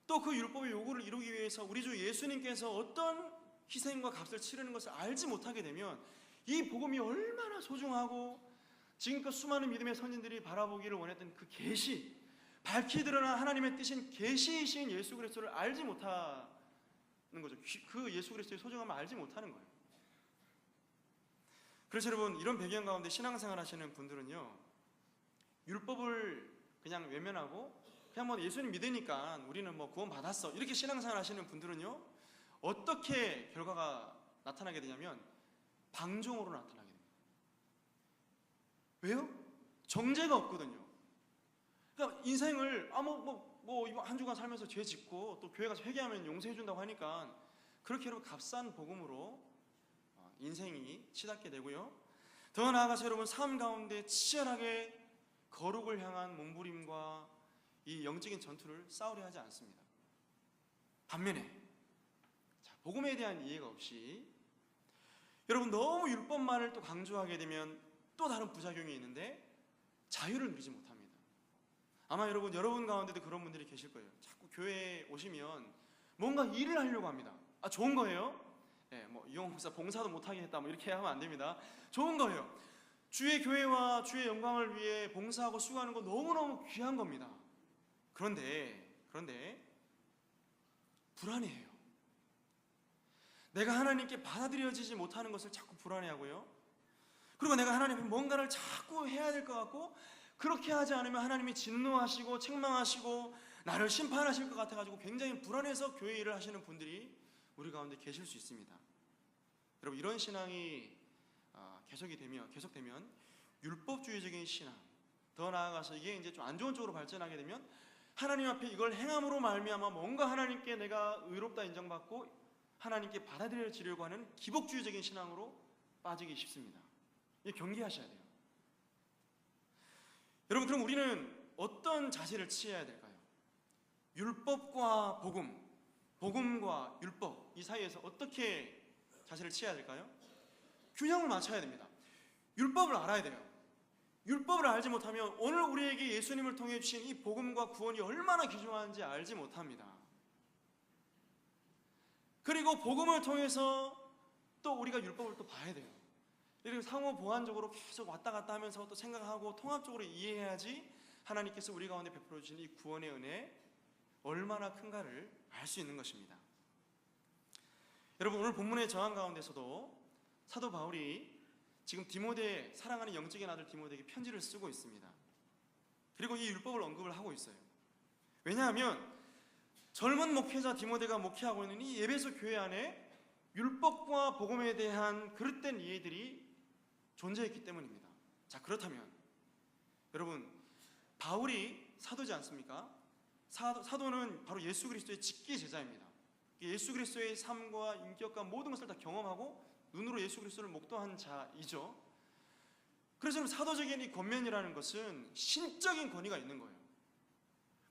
또 그 율법의 요구를 이루기 위해서 우리 주 예수님께서 어떤 희생과 값을 치르는 것을 알지 못하게 되면 이 복음이 얼마나 소중하고 지금껏 수많은 믿음의 선진들이 바라보기를 원했던 그 계시, 밝히 드러난 하나님의 뜻인 계시이신 예수 그리스도를 알지 못하는 거죠. 그 예수 그리스도의 소중함을 알지 못하는 거예요. 그래서 여러분, 이런 배경 가운데 신앙생활 하시는 분들은요, 율법을 그냥 외면하고 그냥 뭐 예수님 믿으니까 우리는 뭐 구원 받았어, 이렇게 신앙생활 하시는 분들은요, 어떻게 결과가 나타나게 되냐면 방종으로 나타나게 됩니다. 왜요? 정죄가 없거든요. 그러니까 인생을 한 주간 살면서 죄 짓고 또 교회 가서 회개하면 용서해 준다고 하니까 그렇게 여러분 값싼 복음으로 인생이 치닫게 되고요. 더 나아가서 여러분, 삶 가운데 치열하게 거룩을 향한 몸부림과 이 영적인 전투를 싸우려 하지 않습니다. 반면에 복음에 대한 이해가 없이 여러분 너무 율법만을 또 강조하게 되면 또 다른 부작용이 있는데 자유를 누리지 못합니다. 아마 여러분 가운데도 그런 분들이 계실 거예요. 자꾸 교회에 오시면 뭔가 일을 하려고 합니다. 좋은 거예요. 네, 이용 목사 봉사도 못하게 했다 이렇게 하면 안 됩니다. 좋은 거예요. 주의 교회와 주의 영광을 위해 봉사하고 수고하는 거 너무너무 귀한 겁니다. 그런데 불안해해요. 내가 하나님께 받아들여지지 못하는 것을 자꾸 불안해하고요. 그리고 내가 하나님 앞에 뭔가를 자꾸 해야 될 것 같고, 그렇게 하지 않으면 하나님이 진노하시고 책망하시고 나를 심판하실 것 같아가지고 굉장히 불안해서 교회 일을 하시는 분들이 우리 가운데 계실 수 있습니다. 여러분, 이런 신앙이 계속되면 율법주의적인 신앙, 더 나아가서 이게 이제 좀 안 좋은 쪽으로 발전하게 되면 하나님 앞에 이걸 행함으로 말미암아 뭔가 하나님께 내가 의롭다 인정받고 하나님께 받아들여지려고 하는 기복주의적인 신앙으로 빠지기 쉽습니다. 이게 경계하셔야 돼요. 여러분, 그럼 우리는 어떤 자세를 취해야 될까요? 율법과 복음, 복음과 율법 이 사이에서 어떻게 자세를 취해야 될까요? 균형을 맞춰야 됩니다. 율법을 알아야 돼요. 율법을 알지 못하면 오늘 우리에게 예수님을 통해 주신 이 복음과 구원이 얼마나 귀중한지 알지 못합니다. 그리고 복음을 통해서 또 우리가 율법을 또 봐야 돼요. 그리고 상호 보완적으로 계속 왔다 갔다 하면서 또 생각하고 통합적으로 이해해야지 하나님께서 우리 가운데 베풀어 주신 이 구원의 은혜 얼마나 큰가를 알 수 있는 것입니다. 여러분, 오늘 본문의 저항 가운데서도 사도 바울이 지금 디모데, 사랑하는 영적인 아들 디모데에게 편지를 쓰고 있습니다. 그리고 이 율법을 언급을 하고 있어요. 왜냐하면 젊은 목회자 디모데가 목회하고 있는 이 에베소 교회 안에 율법과 복음에 대한 그릇된 이해들이 존재했기 때문입니다. 자, 그렇다면 여러분, 바울이 사도지 않습니까? 사도는 바로 예수 그리스도의 직계 제자입니다. 예수 그리스도의 삶과 인격과 모든 것을 다 경험하고 눈으로 예수 그리스도를 목도한 자이죠. 그래서 사도적인 이 권면이라는 것은 신적인 권위가 있는 거예요.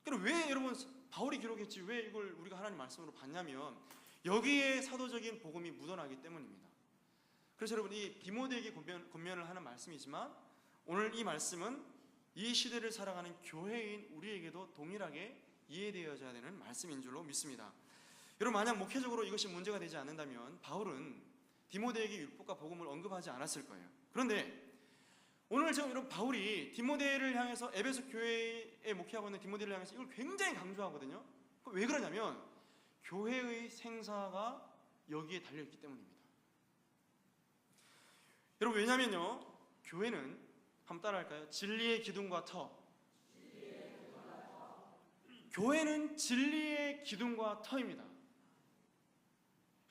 그럼 왜 여러분 바울이 기록했지 왜 이걸 우리가 하나님 말씀으로 봤냐면 여기에 사도적인 복음이 묻어나기 때문입니다. 그래서 여러분 이 디모데에게 권면을 하는 말씀이지만 오늘 이 말씀은 이 시대를 살아가는 교회인 우리에게도 동일하게 이해되어져야 되는 말씀인 줄로 믿습니다. 여러분, 만약 목회적으로 이것이 문제가 되지 않는다면 바울은 디모데에게 율법과 복음을 언급하지 않았을 거예요. 그런데 오늘 지금 여러분 바울이 디모데를 향해서 에베소 교회에 목회하고 있는 디모데를 향해서 이걸 굉장히 강조하거든요. 왜 그러냐면 교회의 생사가 여기에 달려있기 때문입니다. 여러분, 왜냐면요, 교회는 한번 따라할까요? 진리의 기둥과 터. 교회는 진리의 기둥과 터입니다.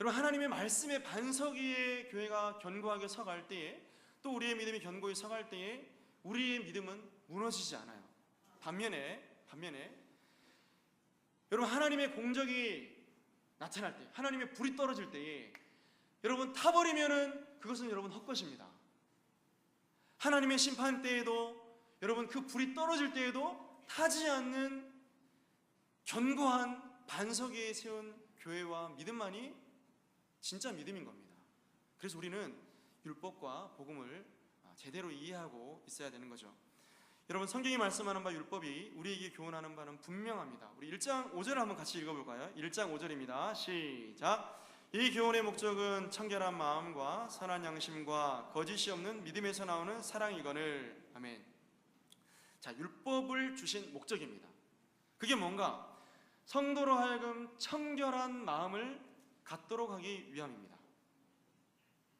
여러분, 하나님의 말씀의 반석 위에 교회가 견고하게 서갈 때에, 또 우리의 믿음이 견고히 서갈 때에 우리의 믿음은 무너지지 않아요. 반면에 여러분, 하나님의 공적이 나타날 때, 하나님의 불이 떨어질 때에 여러분 타버리면은 그것은 여러분 헛것입니다. 하나님의 심판 때에도 여러분 그 불이 떨어질 때에도 타지 않는 견고한 반석 위에 세운 교회와 믿음만이 진짜 믿음인 겁니다. 그래서 우리는 율법과 복음을 제대로 이해하고 있어야 되는 거죠. 여러분, 성경이 말씀하는 바 율법이 우리에게 교훈하는 바는 분명합니다. 우리 1장 5절을 한번 같이 읽어볼까요? 1장 5절입니다. 시작. 이 교훈의 목적은 청결한 마음과 선한 양심과 거짓이 없는 믿음에서 나오는 사랑이거늘. 아멘. 자, 율법을 주신 목적입니다. 그게 뭔가? 성도로 하여금 청결한 마음을 갖도록 하기 위함입니다.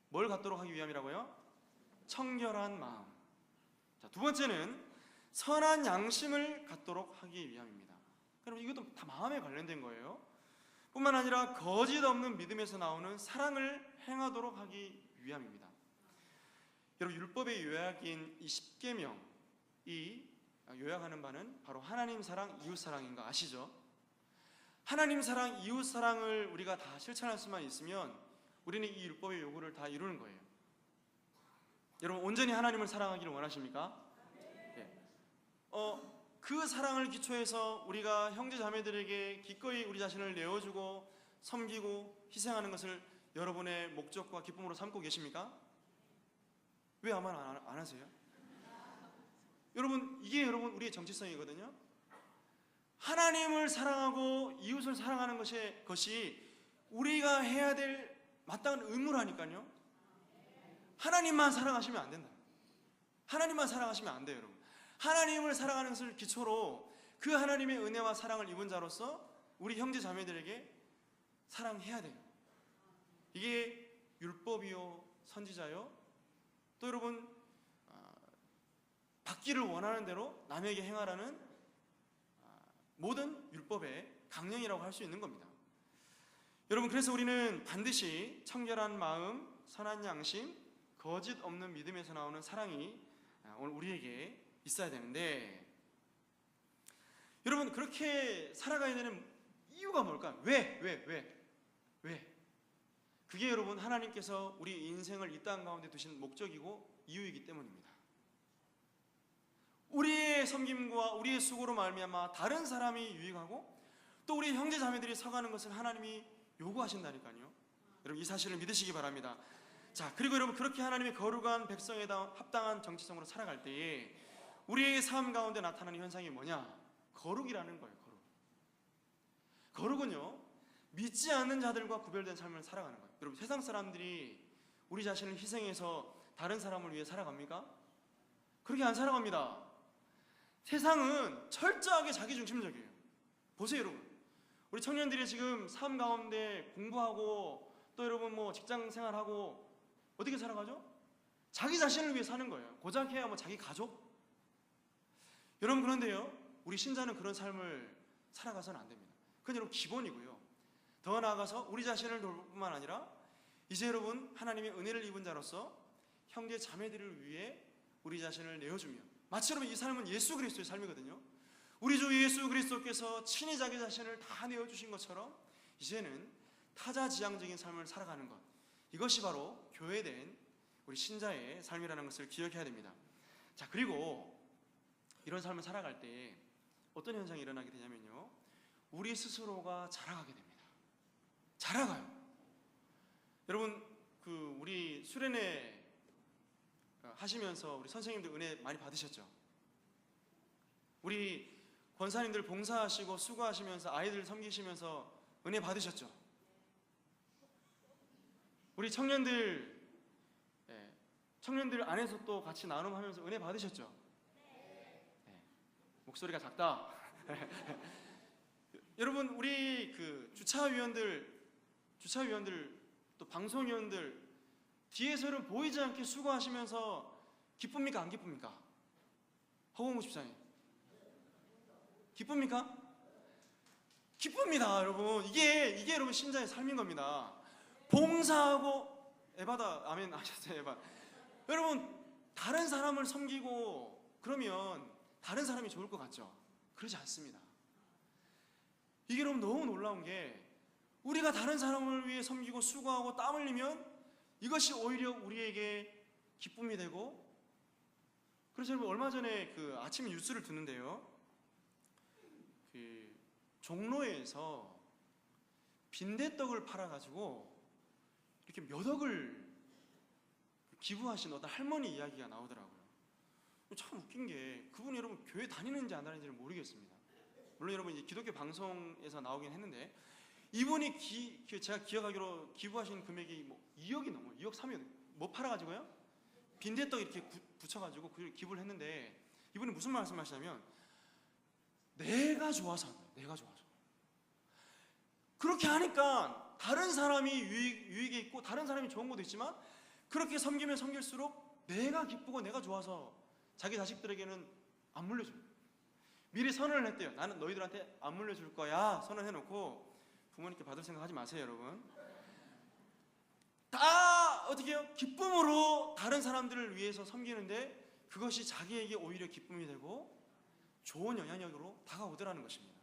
뭘 갖도록 하기 위함이라고요? 청결한 마음. 자, 두 번째는 선한 양심을 갖도록 하기 위함입니다. 그럼 이것도 다 마음에 관련된 거예요. 뿐만 아니라 거짓 없는 믿음에서 나오는 사랑을 행하도록 하기 위함입니다. 여러분, 율법의 요약인 이 십계명이 요약하는 바는 바로 하나님 사랑, 이웃 사랑인 거 아시죠? 하나님 사랑, 이웃 사랑을 우리가 다 실천할 수만 있으면 우리는 이 율법의 요구를 다 이루는 거예요. 여러분, 온전히 하나님을 사랑하기를 원하십니까? 네. 그 사랑을 기초해서 우리가 형제 자매들에게 기꺼이 우리 자신을 내어주고 섬기고 희생하는 것을 여러분의 목적과 기쁨으로 삼고 계십니까? 왜 아마 안 하세요? 여러분, 이게 여러분 우리의 정체성이거든요. 하나님을 사랑하고 이웃을 사랑하는 것이 우리가 해야 될 마땅한 의무라니까요. 하나님만 사랑하시면 안 된다. 하나님만 사랑하시면 안 돼요, 여러분. 하나님을 사랑하는 것을 기초로 그 하나님의 은혜와 사랑을 입은 자로서 우리 형제 자매들에게 사랑해야 돼요. 이게 율법이요 선지자요, 또 여러분 받기를 원하는 대로 남에게 행하라는 모든 율법의 강령이라고 할 수 있는 겁니다. 여러분, 그래서 우리는 반드시 청결한 마음, 선한 양심, 거짓 없는 믿음에서 나오는 사랑이 오늘 우리에게 있어야 되는데, 여러분, 그렇게 살아가야 되는 이유가 뭘까요? 왜? 그게 여러분 하나님께서 우리 인생을 이 땅 가운데 두신 목적이고 이유이기 때문입니다. 우리의 섬김과 우리의 수고로 말미암아 다른 사람이 유익하고 또 우리 형제 자매들이 서가는 것을 하나님이 요구하신다니까요. 여러분, 이 사실을 믿으시기 바랍니다. 자, 그리고 여러분 그렇게 하나님의 거룩한 백성에 합당한 정체성으로 살아갈 때에 우리의 삶 가운데 나타나는 현상이 뭐냐? 거룩이라는 거예요. 거룩은요, 믿지 않는 자들과 구별된 삶을 살아가는 거예요. 여러분, 세상 사람들이 우리 자신을 희생해서 다른 사람을 위해 살아갑니까? 그렇게 안 살아갑니다. 세상은 철저하게 자기중심적이에요. 보세요, 여러분. 우리 청년들이 지금 삶 가운데 공부하고 또 여러분 뭐 직장 생활하고 어떻게 살아가죠? 자기 자신을 위해 사는 거예요. 고작 해야 뭐 자기 가족? 여러분, 그런데요, 우리 신자는 그런 삶을 살아가서는 안 됩니다. 그건 여러분 기본이고요. 더 나아가서 우리 자신을 돌볼 뿐만 아니라 이제 여러분 하나님의 은혜를 입은 자로서 형제 자매들을 위해 우리 자신을 내어주며, 마치 여러분 이 삶은 예수 그리스도의 삶이거든요. 우리 주 예수 그리스도께서 친히 자기 자신을 다 내어주신 것처럼 이제는 타자지향적인 삶을 살아가는 것, 이것이 바로 교회된 우리 신자의 삶이라는 것을 기억해야 됩니다. 자, 그리고 이런 삶을 살아갈 때 어떤 현상이 일어나게 되냐면요, 우리 스스로가 자라가게 됩니다. 자라가요. 여러분, 우리 수련회 하시면서 우리 선생님들 은혜 많이 받으셨죠? 우리 권사님들 봉사하시고 수고하시면서 아이들 섬기시면서 은혜 받으셨죠? 우리 청년들 안에서 또 같이 나눔하면서 은혜 받으셨죠? 네. 목소리가 작다. 여러분, 우리 주차위원들 또 방송위원들 뒤에서는 보이지 않게 수고하시면서 기쁩니까? 안 기쁩니까? 허공무 집사님, 기쁩니까? 기쁩니다, 여러분. 이게 여러분 신자의 삶인 겁니다. 봉사하고 에바다 아멘 하셨어요. 에바. 여러분, 다른 사람을 섬기고 그러면 다른 사람이 좋을 것 같죠? 그러지 않습니다. 이게 여러분 너무 놀라운 게, 우리가 다른 사람을 위해 섬기고 수고하고 땀 흘리면 이것이 오히려 우리에게 기쁨이 되고, 그래서 여러분 얼마 전에 아침 뉴스를 듣는데요, 종로에서 빈대떡을 팔아가지고 이렇게 몇 억을 기부하신 어떤 할머니 이야기가 나오더라고요. 참 웃긴 게, 그분이 여러분 교회 다니는지 안 다니는지는 모르겠습니다. 물론 여러분 이제 기독교 방송에서 나오긴 했는데, 이분이 제가 기억하기로 기부하신 금액이 뭐 2억이 넘어요. 2억 3억. 뭐 팔아가지고요? 빈대떡 이렇게 붙여가지고 기부를 했는데, 이분이 무슨 말씀하시냐면, 내가 좋아서 한다. 내가 좋아서. 그렇게 하니까 다른 사람이 유익이 있고 다른 사람이 좋은 것도 있지만, 그렇게 섬기면 섬길수록 내가 기쁘고 내가 좋아서 자기 자식들에게는 안 물려줘요. 미리 선언을 했대요. 나는 너희들한테 안 물려줄 거야. 선언해놓고 부모님께 받을 생각 하지 마세요, 여러분. 다 어떻게 해요? 기쁨으로 다른 사람들을 위해서 섬기는데 그것이 자기에게 오히려 기쁨이 되고 좋은 영향력으로 다가오더라는 것입니다.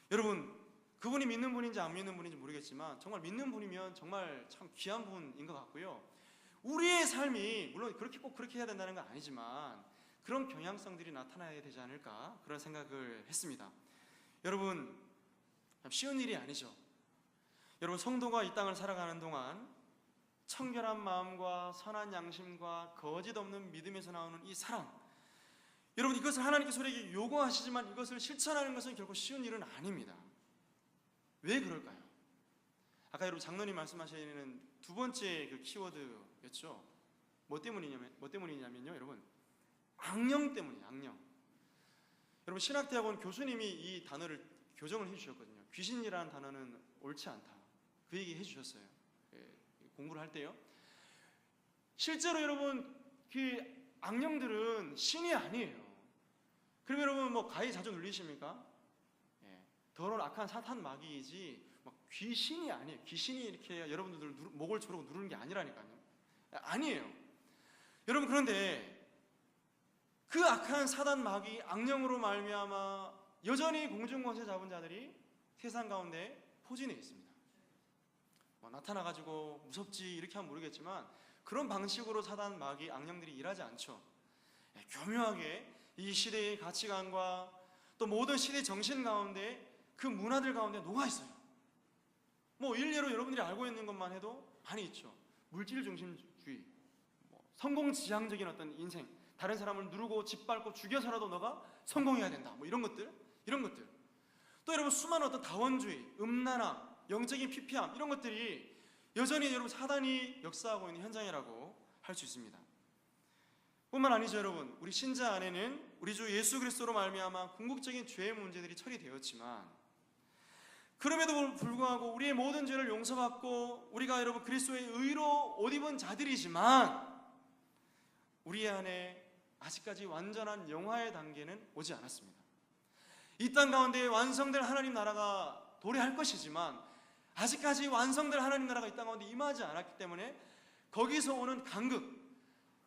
여러분, 그분이 믿는 분인지 안 믿는 분인지 모르겠지만 정말 믿는 분이면 정말 참 귀한 분인 것 같고요. 우리의 삶이 물론 꼭 그렇게 해야 된다는 건 아니지만 그런 경향성들이 나타나야 되지 않을까, 그런 생각을 했습니다. 여러분, 쉬운 일이 아니죠. 여러분, 성도가 이 땅을 살아가는 동안 청결한 마음과 선한 양심과 거짓 없는 믿음에서 나오는 이 사랑, 여러분 이것을 하나님께서 우리에게 요구하시지만 이것을 실천하는 것은 결코 쉬운 일은 아닙니다. 왜 그럴까요? 아까 여러분 장로님 말씀하시는 두 번째 키워드였죠. 뭐 때문이냐면요, 여러분 악령 때문이에요. 악령. 여러분 신학대학원 교수님이 이 단어를 교정을 해주셨거든요. 귀신이라는 단어는 옳지 않다, 그 얘기 해주셨어요. 공부를 할 때요. 실제로 여러분 악령들은 신이 아니에요. 그럼 여러분 뭐 가위 자주 눌리십니까? 더러운 악한 사탄 마귀이지 귀신이 아니에요. 귀신이 이렇게 여러분들 목을 조르고 누르는 게 아니라니까요. 아니에요. 여러분, 그런데 그 악한 사단 마귀 악령으로 말미암아 여전히 공중권세 잡은 자들이 세상 가운데 포진해 있습니다. 나타나가지고 무섭지 이렇게 하면 모르겠지만 그런 방식으로 사단 마귀 악령들이 일하지 않죠. 교묘하게 이 시대의 가치관과 또 모든 시대 정신 가운데 그 문화들 가운데 녹아 있어요. 뭐 일례로 여러분들이 알고 있는 것만 해도 많이 있죠. 물질 중심주의, 성공 지향적인 어떤 인생, 다른 사람을 누르고 짓밟고 죽여서라도 너가 성공해야 된다, 이런 것들. 또 여러분 수많은 어떤 다원주의, 음란함, 영적인 피폐함, 이런 것들이 여전히 여러분 사단이 역사하고 있는 현장이라고 할 수 있습니다. 뿐만 아니죠, 여러분. 우리 신자 안에는 우리 주 예수 그리스도로 말미암아 궁극적인 죄의 문제들이 처리되었지만, 그럼에도 불구하고 우리의 모든 죄를 용서받고 우리가 여러분 그리스도의 의로 옷 입은 자들이지만, 우리 안에 아직까지 완전한 영화의 단계는 오지 않았습니다. 이 땅 가운데 완성될 하나님 나라가 도래할 것이지만, 아직까지 완성될 하나님 나라가 이 땅 가운데 임하지 않았기 때문에 거기서 오는 간극,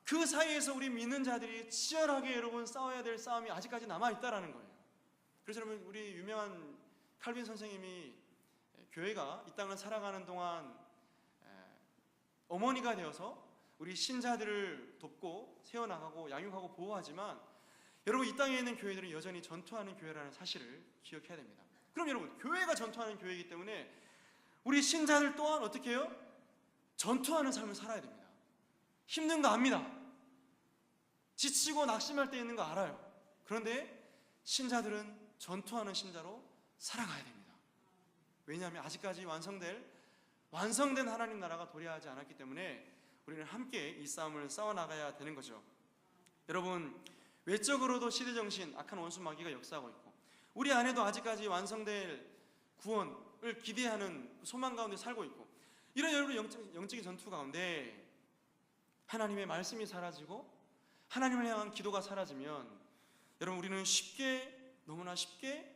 그 사이에서 우리 믿는 자들이 치열하게 여러분 싸워야 될 싸움이 아직까지 남아있다라는 거예요. 그래서 여러분, 우리 유명한 칼빈 선생님이 교회가 이 땅을 살아가는 동안 어머니가 되어서 우리 신자들을 돕고 세워나가고 양육하고 보호하지만, 여러분 이 땅에 있는 교회들은 여전히 전투하는 교회라는 사실을 기억해야 됩니다. 그럼 여러분, 교회가 전투하는 교회이기 때문에 우리 신자들 또한 어떻게 해요? 전투하는 삶을 살아야 됩니다. 힘든 거 압니다. 지치고 낙심할 때 있는 거 알아요. 그런데 신자들은 전투하는 신자로 살아가야 됩니다. 왜냐하면 아직까지 완성된 하나님 나라가 도래하지 않았기 때문에 우리는 함께 이 싸움을 싸워나가야 되는 거죠. 여러분, 외적으로도 시대정신, 악한 원수 마귀가 역사하고 있고, 우리 안에도 아직까지 완성될 구원을 기대하는 소망 가운데 살고 있고, 이런 여러분 영적인 전투 가운데 하나님의 말씀이 사라지고 하나님을 향한 기도가 사라지면, 여러분 우리는 너무나 쉽게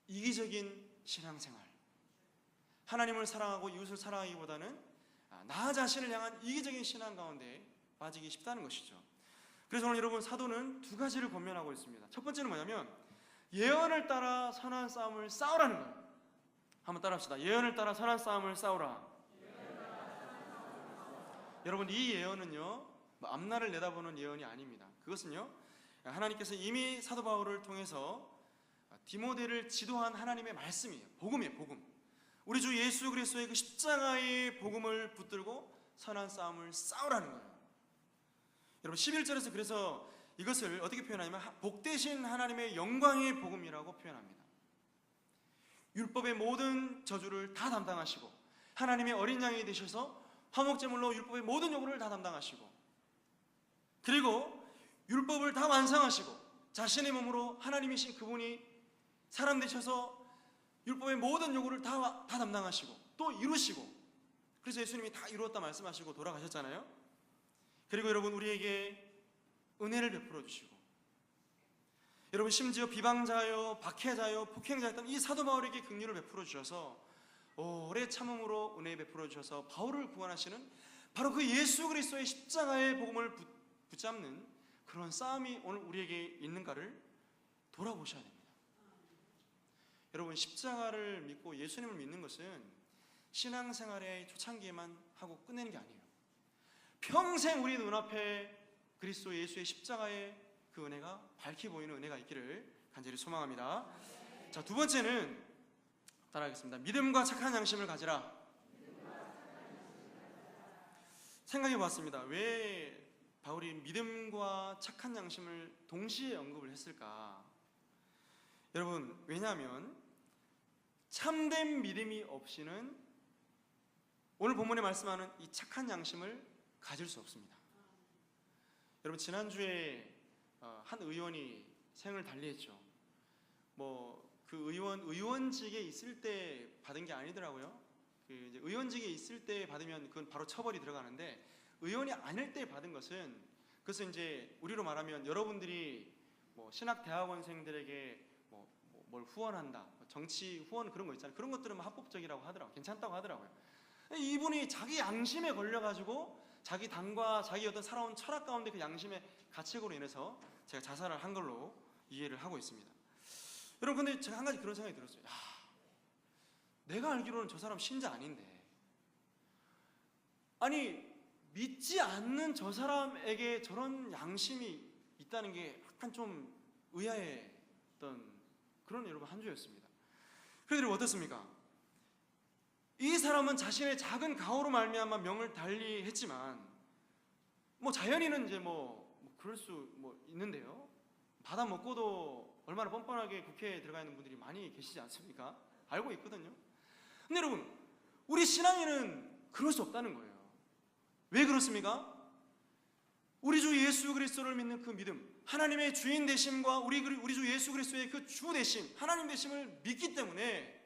이기적인 신앙생활, 하나님을 사랑하고 이웃을 사랑하기보다는 나 자신을 향한 이기적인 신앙 가운데 빠지기 쉽다는 것이죠. 그래서 오늘 여러분 사도는 두 가지를 권면하고 있습니다. 첫 번째는 뭐냐면 예언을 따라 선한 싸움을 싸우라는 거예요. 한번 따라합시다. 예언을 따라 선한 싸움을 싸우라. 여러분, 이 예언은요, 앞날을 내다보는 예언이 아닙니다. 그것은요, 하나님께서 이미 사도 바울을 통해서 디모데를 지도한 하나님의 말씀이에요. 복음이에요, 복음. 우리 주 예수 그리스도의 그 십자가의 복음을 붙들고 선한 싸움을 싸우라는 거예요. 여러분 11절에서 그래서 이것을 어떻게 표현하냐면 복되신 하나님의 영광의 복음이라고 표현합니다. 율법의 모든 저주를 다 담당하시고 하나님의 어린 양이 되셔서 화목제물로 율법의 모든 요구를 다 담당하시고, 그리고 율법을 다 완성하시고 자신의 몸으로 하나님이신 그분이 사람 되셔서 율법의 모든 요구를 다 담당하시고 또 이루시고, 그래서 예수님이 다 이루었다 말씀하시고 돌아가셨잖아요. 그리고 여러분 우리에게 은혜를 베풀어 주시고, 여러분 심지어 비방자요, 박해자요, 폭행자였던 이 사도 바울에게 긍휼을 베풀어 주셔서 오래 참음으로 은혜 베풀어 주셔서 바울을 구원하시는 바로 그 예수 그리스도의 십자가의 복음을 붙잡는 그런 싸움이 오늘 우리에게 있는가를 돌아보셔야 됩니다. 여러분 십자가를 믿고 예수님을 믿는 것은 신앙생활의 초창기에만 하고 끝내는 게 아니에요. 평생 우리 눈앞에 그리스도 예수의 십자가의 그 은혜가 밝히 보이는 은혜가 있기를 간절히 소망합니다. 자, 두 번째는 따라하겠습니다. 믿음과 착한 양심을 가지라. 생각해 보았습니다. 왜 바울이 믿음과 착한 양심을 동시에 언급을 했을까? 여러분, 왜냐하면 참된 믿음이 없이는 오늘 본문에 말씀하는 이 착한 양심을 가질 수 없습니다. 여러분 지난주에 한 의원이 생을 달리했죠. 그 의원직에 있을 때 받은 게 아니더라고요. 이제 의원직에 있을 때 받으면 그건 바로 처벌이 들어가는데, 의원이 아닐 때 받은 것은, 그것은 이제 우리로 말하면 여러분들이 신학 대학원생들에게 뭘 후원한다, 정치 후원 그런 거 있잖아요. 그런 것들은 합법적이라고 하더라고요. 괜찮다고 하더라고요. 이분이 자기 양심에 걸려가지고 자기 당과 자기 어떤 살아온 철학 가운데 그 양심의 가책으로 인해서 제가 자살을 한 걸로 이해를 하고 있습니다. 여러분, 근데 제가 한 가지 그런 생각이 들었어요. 내가 알기로는 저 사람 신자 아닌데, 아니 믿지 않는 저 사람에게 저런 양심이 있다는 게 약간 좀 의아했던 그런 여러분 한 주였습니다. 그런데 여러분 어떻습니까? 이 사람은 자신의 작은 가오로 말미암아 명을 달리했지만 뭐 자연인은 이제 뭐 그럴 수 있는데요. 받아 먹고도 얼마나 뻔뻔하게 국회에 들어가 있는 분들이 많이 계시지 않습니까? 알고 있거든요. 근데 여러분, 우리 신앙인은 그럴 수 없다는 거예요. 왜 그렇습니까? 우리 주 예수 그리스도를 믿는 그 믿음, 하나님의 주인 되심과 우리 주 예수 그리스도의 그 주 되심, 하나님 되심을 믿기 때문에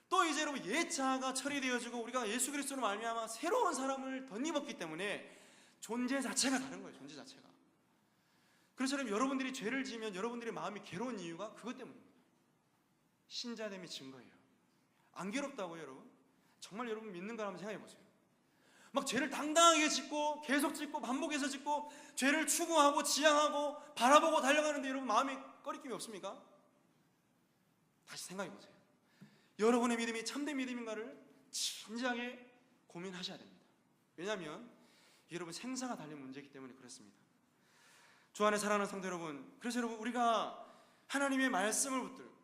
또 이제 여러분 옛자가 처리되어지고 우리가 예수 그리스도로 말미암아 새로운 사람을 덧입었기 때문에 존재 자체가 다른 거예요. 존재 자체가. 그래서 여러분들이 죄를 지으면 여러분들의 마음이 괴로운 이유가 그것 때문입니다. 신자됨의 증거예요. 안 괴롭다고요, 여러분? 정말 여러분 믿는가 한번 생각해 보세요. 막 죄를 당당하게 짓고 계속 짓고 반복해서 짓고 죄를 추구하고 지향하고 바라보고 달려가는데 여러분 마음에 꺼리낌이 없습니까? 다시 생각해 보세요. 여러분의 믿음이 참된 믿음인가를 진지하게 고민하셔야 됩니다. 왜냐하면 여러분 생사가 달린 문제이기 때문에 그렇습니다. 주 안에 사랑하는 성도 여러분, 그래서 여러분 우리가 하나님의 말씀을 붙들고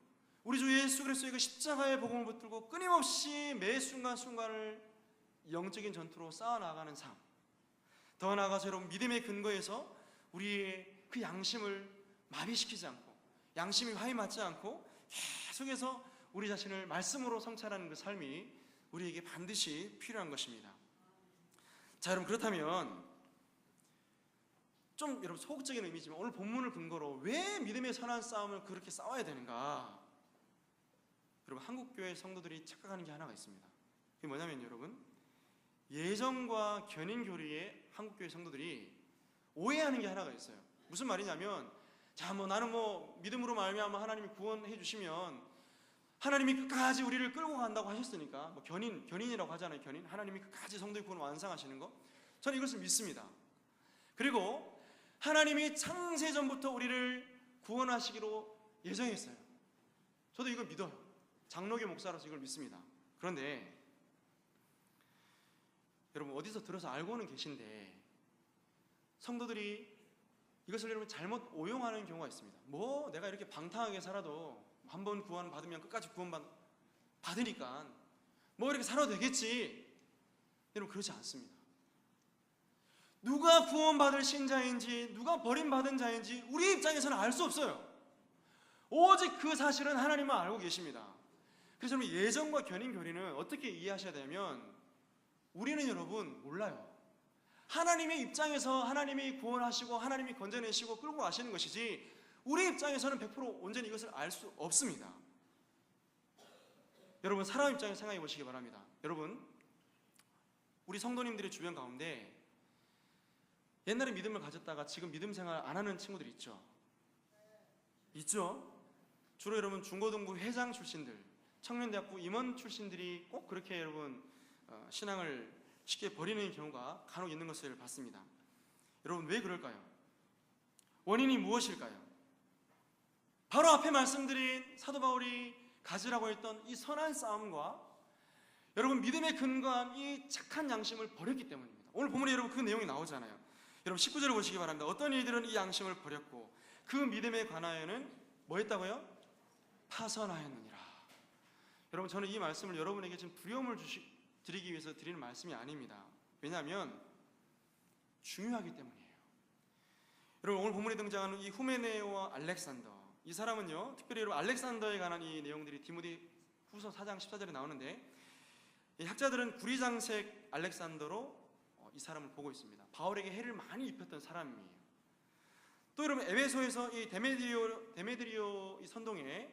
우리 주 예수 그리스도의 그 십자가의 복음을 붙들고 끊임없이 매 순간순간을 영적인 전투로 쌓아나가는 삶, 더 나아가서 여러분 믿음의 근거에서 우리의 그 양심을 마비시키지 않고 양심이 화에 맞지 않고 계속해서 우리 자신을 말씀으로 성찰하는 그 삶이 우리에게 반드시 필요한 것입니다. 자, 여러분 그렇다면 좀 여러분 소극적인 의미지만 오늘 본문을 근거로 왜 믿음의 선한 싸움을 그렇게 싸워야 되는가? 여러분 한국교회 성도들이 착각하는 게 하나가 있습니다. 그게 뭐냐면 여러분 예정과 견인교리에 한국교회 성도들이 오해하는 게 하나가 있어요. 무슨 말이냐면 자, 나는 믿음으로 말미암아 하나님이 구원해 주시면 하나님이 끝까지 우리를 끌고 간다고 하셨으니까 견인이라고 하잖아요. 견인. 하나님이 끝까지 성도의 구원을 완성하시는 거. 저는 이것을 믿습니다. 그리고 하나님이 창세전부터 우리를 구원하시기로 예정했어요. 저도 이걸 믿어요. 장로교 목사로서 이걸 믿습니다. 그런데 여러분 어디서 들어서 알고는 계신데 성도들이 이것을 여러분 잘못 오용하는 경우가 있습니다. 내가 이렇게 방탕하게 살아도 한 번 구원 받으면 끝까지 구원 받으니까 이렇게 살아도 되겠지. 여러분 그렇지 않습니다. 누가 구원받을 신자인지 누가 버림받은 자인지 우리 입장에서는 알 수 없어요. 오직 그 사실은 하나님만 알고 계십니다. 그래서 여러분 예정과 견인 교리는 어떻게 이해하셔야 되냐면 우리는 여러분 몰라요. 하나님의 입장에서 하나님이 구원하시고 하나님이 건져내시고 끌고 가시는 것이지 우리 입장에서는 100% 온전히 이것을 알 수 없습니다. 여러분 사람 입장에서 생각해 보시기 바랍니다. 여러분 우리 성도님들의 주변 가운데 옛날에 믿음을 가졌다가 지금 믿음 생활 안 하는 친구들 있죠? 있죠? 주로 여러분 중고등부 회장 출신들, 청년대학부 임원 출신들이 꼭 그렇게 여러분 신앙을 쉽게 버리는 경우가 간혹 있는 것을 봤습니다. 여러분 왜 그럴까요? 원인이 무엇일까요? 바로 앞에 말씀드린 사도 바울이 가지라고 했던 이 선한 싸움과 여러분 믿음에 근거한 이 착한 양심을 버렸기 때문입니다. 오늘 본문에 여러분 그 내용이 나오잖아요. 여러분 19절을 보시기 바랍니다. 어떤 이들은 이 양심을 버렸고 그 믿음에 관하여는 뭐 했다고요? 파선하였느니라. 여러분 저는 이 말씀을 여러분에게 지금 두려움을 드리기 위해서 드리는 말씀이 아닙니다. 왜냐하면 중요하기 때문이에요. 여러분 오늘 본문에 등장하는 이 후메네오와 알렉산더, 이 사람은요 특별히 여러분 알렉산더에 관한 이 내용들이 디모데 후서 4장 14절에 나오는데 이 학자들은 구리장색 알렉산더로 이 사람을 보고 있습니다. 바울에게 해를 많이 입혔던 사람이에요. 또 여러분 에베소에서 이 데메드리오 이 선동에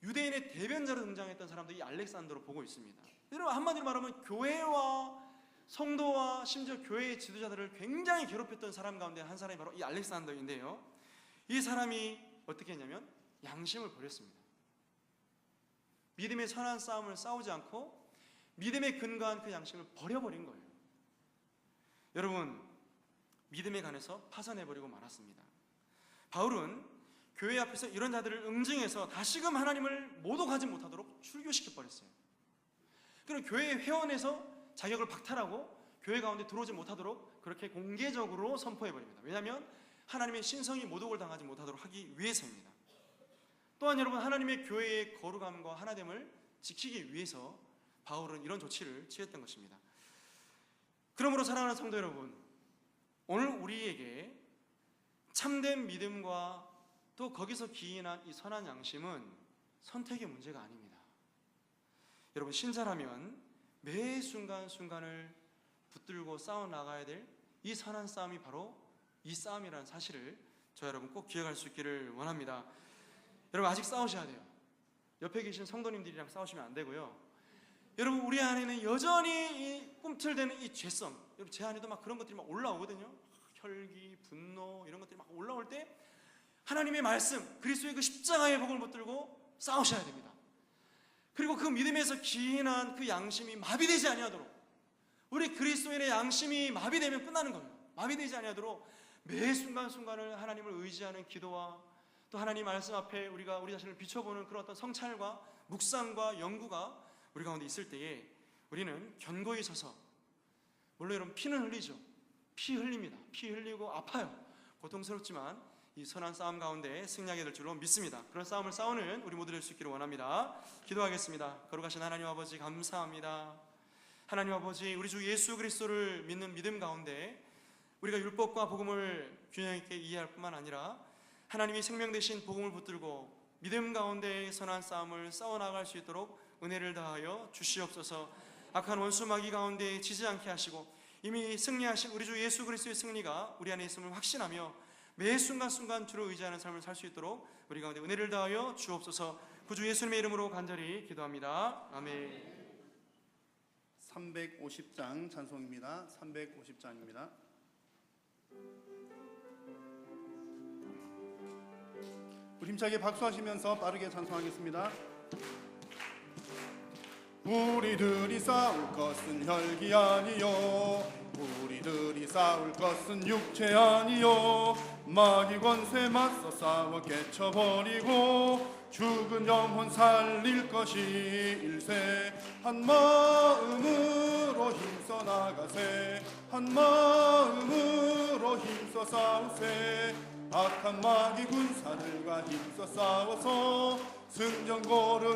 유대인의 대변자로 등장했던 사람도 이 알렉산더로 보고 있습니다. 여러분 한마디로 말하면 교회와 성도와 심지어 교회의 지도자들을 굉장히 괴롭혔던 사람 가운데 한 사람이 바로 이 알렉산더인데요. 이 사람이 어떻게 했냐면 양심을 버렸습니다. 믿음의 선한 싸움을 싸우지 않고 믿음에 근거한 그 양심을 버려버린 거예요. 여러분 믿음에 관해서 파산해버리고 말았습니다. 바울은 교회 앞에서 이런 자들을 응징해서 다시금 하나님을 모독하지 못하도록 출교시켜버렸어요. 그럼 교회 회원에서 자격을 박탈하고 교회 가운데 들어오지 못하도록 그렇게 공개적으로 선포해버립니다. 왜냐하면 하나님의 신성이 모독을 당하지 못하도록 하기 위해서입니다. 또한 여러분 하나님의 교회의 거룩함과 하나됨을 지키기 위해서 바울은 이런 조치를 취했던 것입니다. 그러므로 사랑하는 성도 여러분, 오늘 우리에게 참된 믿음과 또 거기서 기인한 이 선한 양심은 선택의 문제가 아닙니다. 여러분, 신자라면 매 순간순간을 붙들고 싸워나가야 될 이 선한 싸움이 바로 이 싸움이라는 사실을 저 여러분 꼭 기억할 수 있기를 원합니다. 여러분, 아직 싸우셔야 돼요. 옆에 계신 성도님들이랑 싸우시면 안 되고요. 여러분, 우리 안에는 여전히 이 꿈틀대는 이 죄성, 여러분 제 안에도 막 그런 것들이 막 올라오거든요. 혈기, 분노 이런 것들이 막 올라올 때 하나님의 말씀, 그리스도의 그 십자가의 복을 붙들고 싸우셔야 됩니다. 그리고 그 믿음에서 기인한 그 양심이 마비되지 아니하도록, 우리 그리스도인의 양심이 마비되면 끝나는 거예요. 마비되지 아니하도록 매 순간순간을 하나님을 의지하는 기도와 또 하나님 말씀 앞에 우리가 우리 자신을 비춰보는 그런 어떤 성찰과 묵상과 연구가 우리 가운데 있을 때에 우리는 견고히 서서, 물론 여러분 피는 흘리죠. 피 흘립니다. 피 흘리고 아파요. 고통스럽지만 이 선한 싸움 가운데 승리하게 될 줄로 믿습니다. 그런 싸움을 싸우는 우리 모두 될 수 있기를 원합니다. 기도하겠습니다. 거룩하신 하나님 아버지, 감사합니다. 하나님 아버지, 우리 주 예수 그리스도를 믿는 믿음 가운데 우리가 율법과 복음을 균형 있게 이해할 뿐만 아니라 하나님이 생명 되신 복음을 붙들고 믿음 가운데 선한 싸움을 싸워나갈 수 있도록 은혜를 다하여 주시옵소서. 악한 원수 마귀 가운데 지지 않게 하시고 이미 승리하신 우리 주 예수 그리스도의 승리가 우리 안에 있음을 확신하며 매 순간순간 주를 의지하는 삶을 살 수 있도록 우리 가운데 은혜를 다하여 주옵소서. 구주 예수님의 이름으로 간절히 기도합니다. 아멘. 350장 찬송입니다. 350장입니다. 우리 힘차게 박수하시면서 빠르게 찬송하겠습니다. 우리들이 싸울 것은 혈기 아니요, 우리들이 싸울 것은 육체 아니요, 마귀 권세 맞서 싸워 깨쳐버리고 죽은 영혼 살릴 것이 일세. 한 마음으로 힘써 나가세, 한 마음으로 힘써 싸우세. 악한 마귀 군사들과 힘써 싸워서 승전고를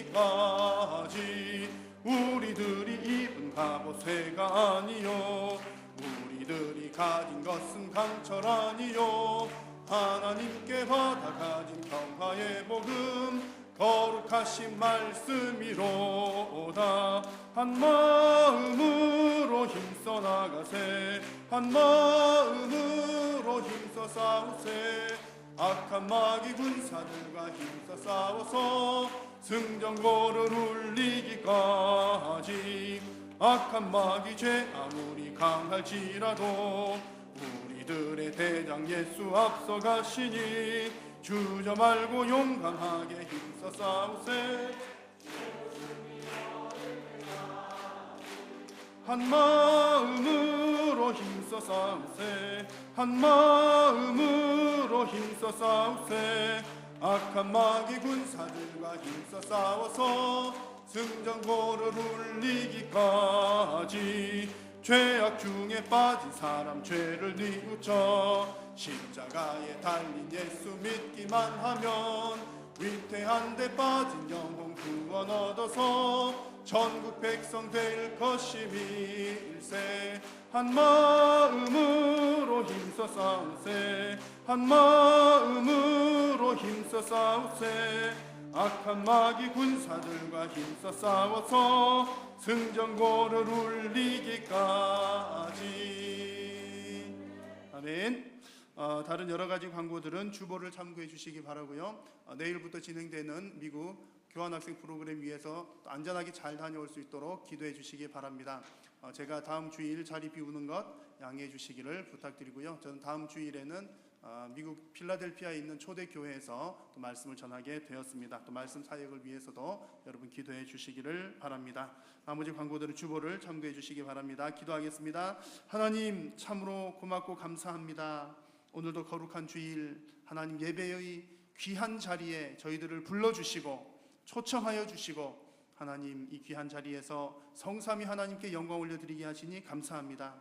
울리기까지. 우리들이 입은 갑옷 쇠가 아니요, 우리들이 가진 것은 강철 아니요, 하나님께 받아 가진 평화의 복음 거룩하신 말씀이로다. 한 마음으로 힘써 나가세, 한 마음으로 힘써 싸우세. 악한 마귀 군사들과 힘써 싸워서 승전고를 울리기까지. 악한 마귀 죄 아무리 강할지라도 우리들의 대장 예수 앞서 가시니 주저 말고 용감하게 힘써 싸우세. 한 마음으로 힘써 싸우세, 한 마음으로 힘써 싸우세. 악한 마귀 군사들과 힘써 싸워서 승전고를 울리기까지. 죄악 중에 빠진 사람 죄를 뉘우쳐 십자가에 달린 예수 믿기만 하면 위태한 데 빠진 영혼 구원 얻어서 전국 백성 될 것임이 일세. 한 마음으로 힘써 싸우세, 한 마음으로 힘써 싸우세. 악한 마귀 군사들과 힘써 싸워서 승전고를 울리기까지. 아멘. 다른 여러 가지 광고들은 주보를 참고해 주시기 바라고요. 내일부터 진행되는 미국 교환학생 프로그램 위해서 안전하게 잘 다녀올 수 있도록 기도해 주시기 바랍니다. 제가 다음 주일 자리 비우는 것 양해해 주시기를 부탁드리고요. 저는 다음 주일에는 미국 필라델피아에 있는 초대교회에서 또 말씀을 전하게 되었습니다. 또 말씀 사역을 위해서도 여러분 기도해 주시기를 바랍니다. 나머지 광고들은 주보를 참고해 주시기 바랍니다. 기도하겠습니다. 하나님, 참으로 고맙고 감사합니다. 오늘도 거룩한 주일 하나님 예배의 귀한 자리에 저희들을 불러주시고 초청하여 주시고 하나님 이 귀한 자리에서 성삼위 하나님께 영광 올려드리게 하시니 감사합니다.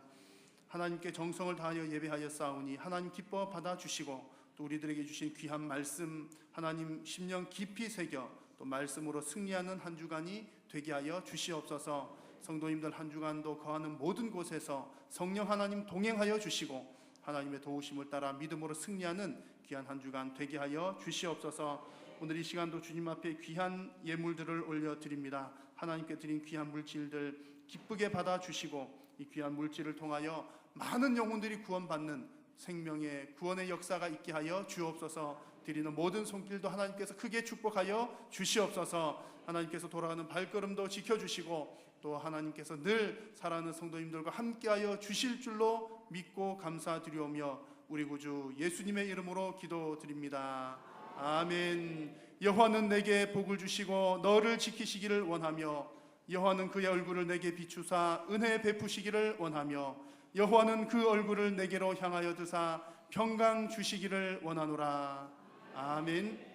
하나님께 정성을 다하여 예배하여 싸우니 하나님 기뻐 받아주시고 또 우리들에게 주신 귀한 말씀 하나님 심령 깊이 새겨 또 말씀으로 승리하는 한 주간이 되게 하여 주시옵소서. 성도님들 한 주간도 거하는 모든 곳에서 성령 하나님 동행하여 주시고 하나님의 도우심을 따라 믿음으로 승리하는 귀한 한 주간 되게 하여 주시옵소서. 오늘 이 시간도 주님 앞에 귀한 예물들을 올려드립니다. 하나님께 드린 귀한 물질들 기쁘게 받아주시고 이 귀한 물질을 통하여 많은 영혼들이 구원받는 생명의 구원의 역사가 있게 하여 주옵소서. 드리는 모든 손길도 하나님께서 크게 축복하여 주시옵소서. 하나님께서 돌아가는 발걸음도 지켜주시고 또 하나님께서 늘 사랑하는 성도님들과 함께하여 주실 줄로 믿고 감사드리오며 우리 구주 예수님의 이름으로 기도드립니다. 아멘. 여호와는 내게 복을 주시고 너를 지키시기를 원하며 여호와는 그의 얼굴을 내게 비추사 은혜 베푸시기를 원하며 여호와는 그 얼굴을 내게로 향하여 드사 평강 주시기를 원하노라. 아멘.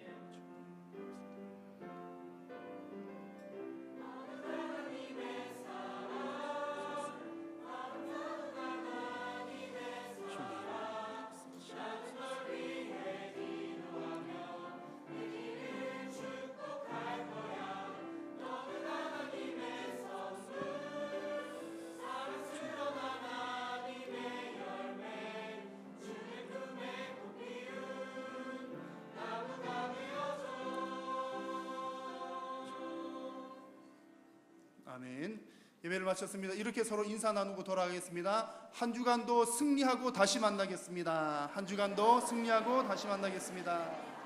아멘. 예배를 마쳤습니다. 이렇게 서로 인사 나누고 돌아가겠습니다. 한 주간도 승리하고 다시 만나겠습니다. 한 주간도 승리하고 다시 만나겠습니다.